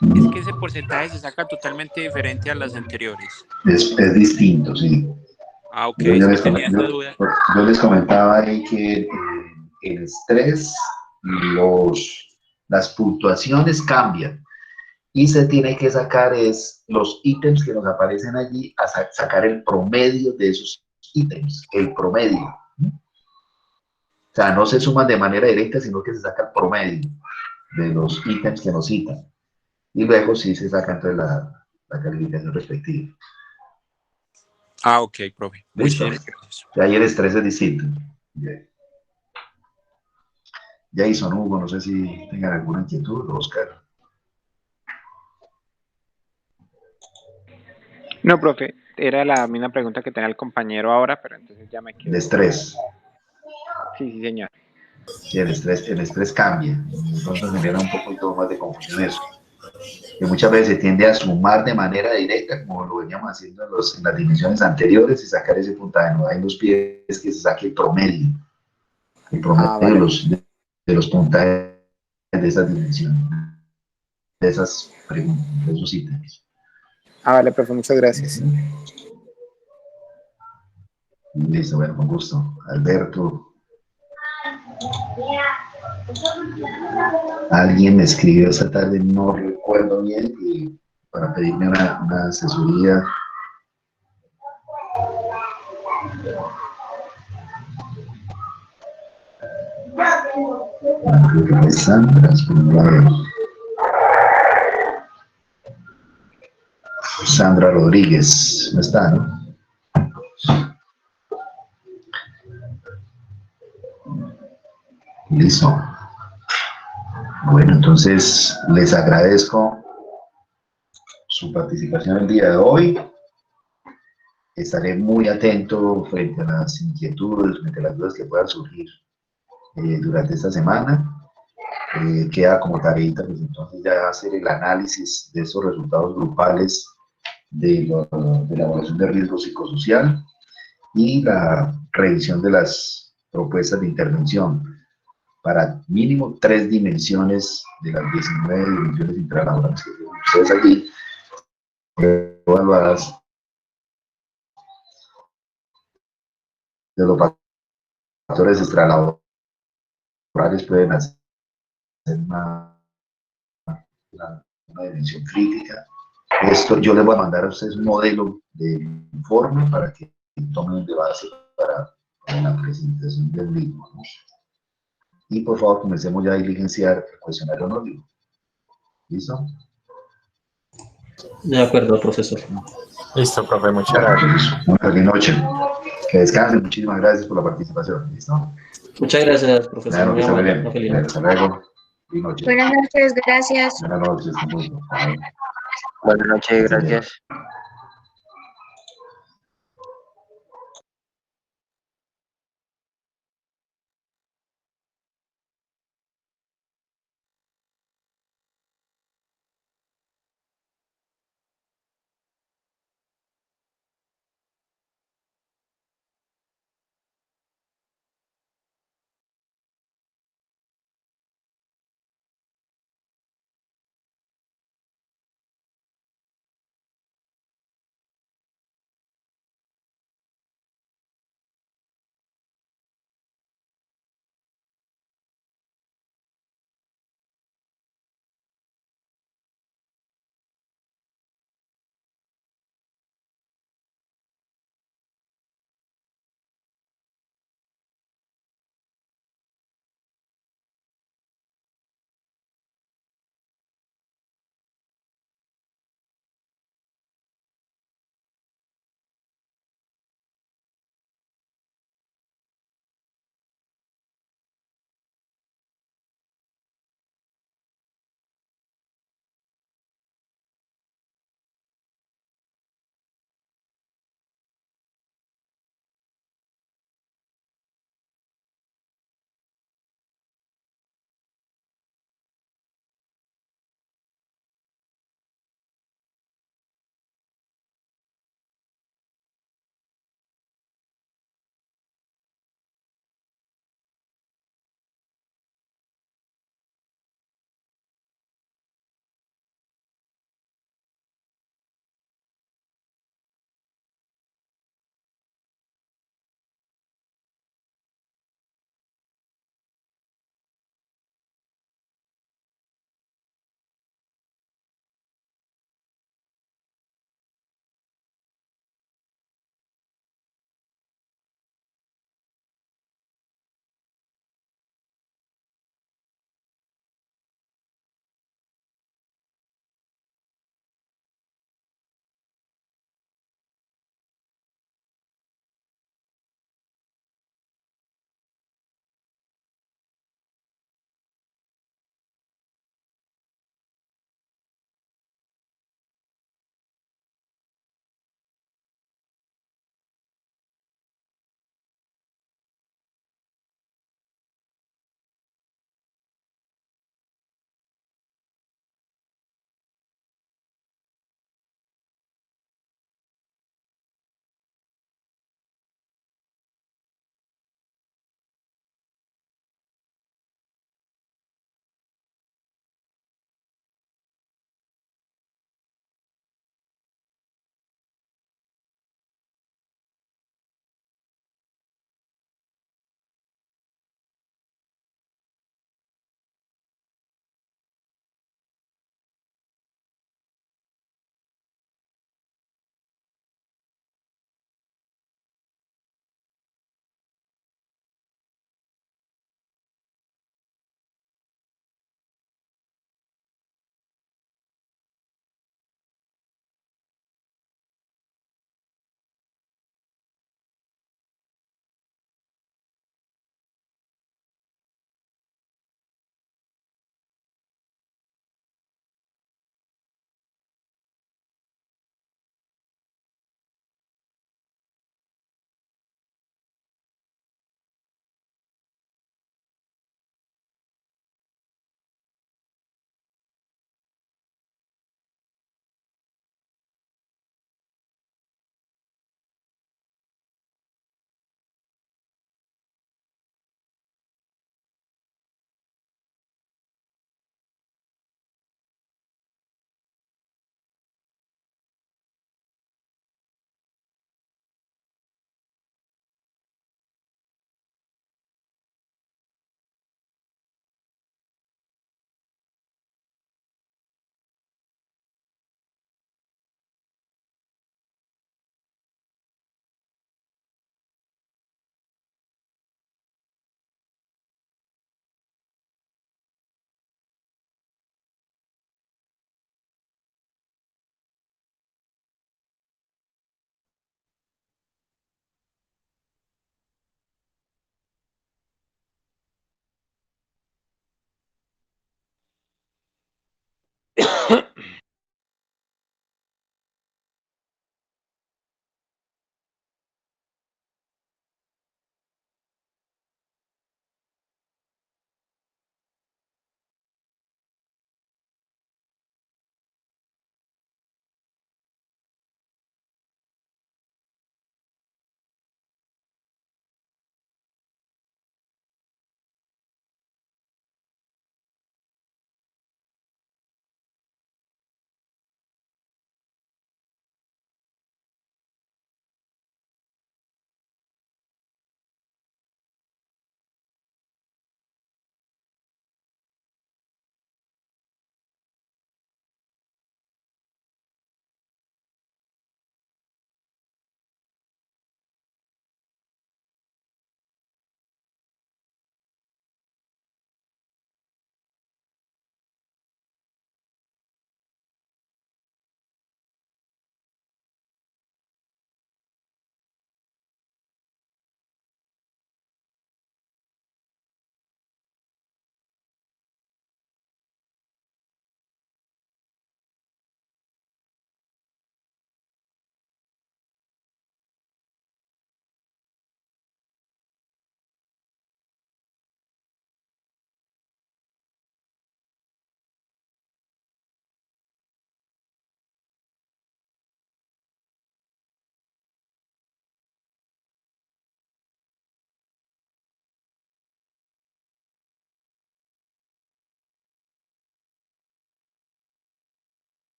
Es que ese porcentaje se saca totalmente diferente a las anteriores. Es distinto, sí. Ah, ok, Yo es que les, tenía esa duda. yo les comentaba ahí que el estrés, las puntuaciones cambian y se tiene que sacar los ítems que nos aparecen allí, a sacar el promedio de esos ítems, el promedio. O sea, no se suman de manera directa, sino que se saca el promedio de los ítems que nos citan. Y luego sí se saca entonces la calificación respectiva. Ah, ok, profe. ¿Listo? Muchas gracias. Y ahí el estrés es distinto. Bien. Jason, Hugo, no sé si tengan alguna inquietud, Oscar. No, profe, era la misma pregunta que tenía el compañero ahora, pero entonces ya me quedo. De estrés. Sí, sí, señor. Sí, el estrés cambia. Entonces genera un poquito más de confusión eso. Que muchas veces se tiende a sumar de manera directa, como lo veníamos haciendo en las dimensiones anteriores, y sacar ese puntaje. No hay los pies que se saque el promedio. El promedio Vale. de los puntajes de esas dimensiones, de esas preguntas, de esos ítems. Vale, profe, muchas gracias. Listo, bueno, con gusto. Alberto. Alguien me escribió esta tarde, no recuerdo bien, para pedirme una asesoría. Creo que fue Sandra, Sandra Rodríguez, no está, ¿no? Listo. Bueno, entonces les agradezco su participación el día de hoy. Estaré muy atento frente a las inquietudes, frente a las dudas que puedan surgir durante esta semana. Queda como tareita, pues entonces ya hacer el análisis de esos resultados grupales de la evaluación de riesgo psicosocial y la revisión de las propuestas de intervención para mínimo 3 dimensiones de las 19 dimensiones intralaborales que tienen ustedes allí evaluadas de los factores extralaborales pueden hacer una dimensión crítica. Esto yo les voy a mandar a ustedes un modelo de informe para que tomen de base para la presentación del mismo, ¿no? Y por favor comencemos ya a diligenciar el cuestionario anónimo. ¿Listo? De acuerdo, profesor. Listo, profe, muchas gracias. Una feliz noche. Que descansen. Muchísimas gracias por la participación. ¿Listo? Muchas gracias, profesor. Claro, Muy que se ve amable. bien. Una feliz Bueno, noche. hasta luego. Buenas noches. Buenas noches, gracias. Buenas noches. Buenas noches, gracias.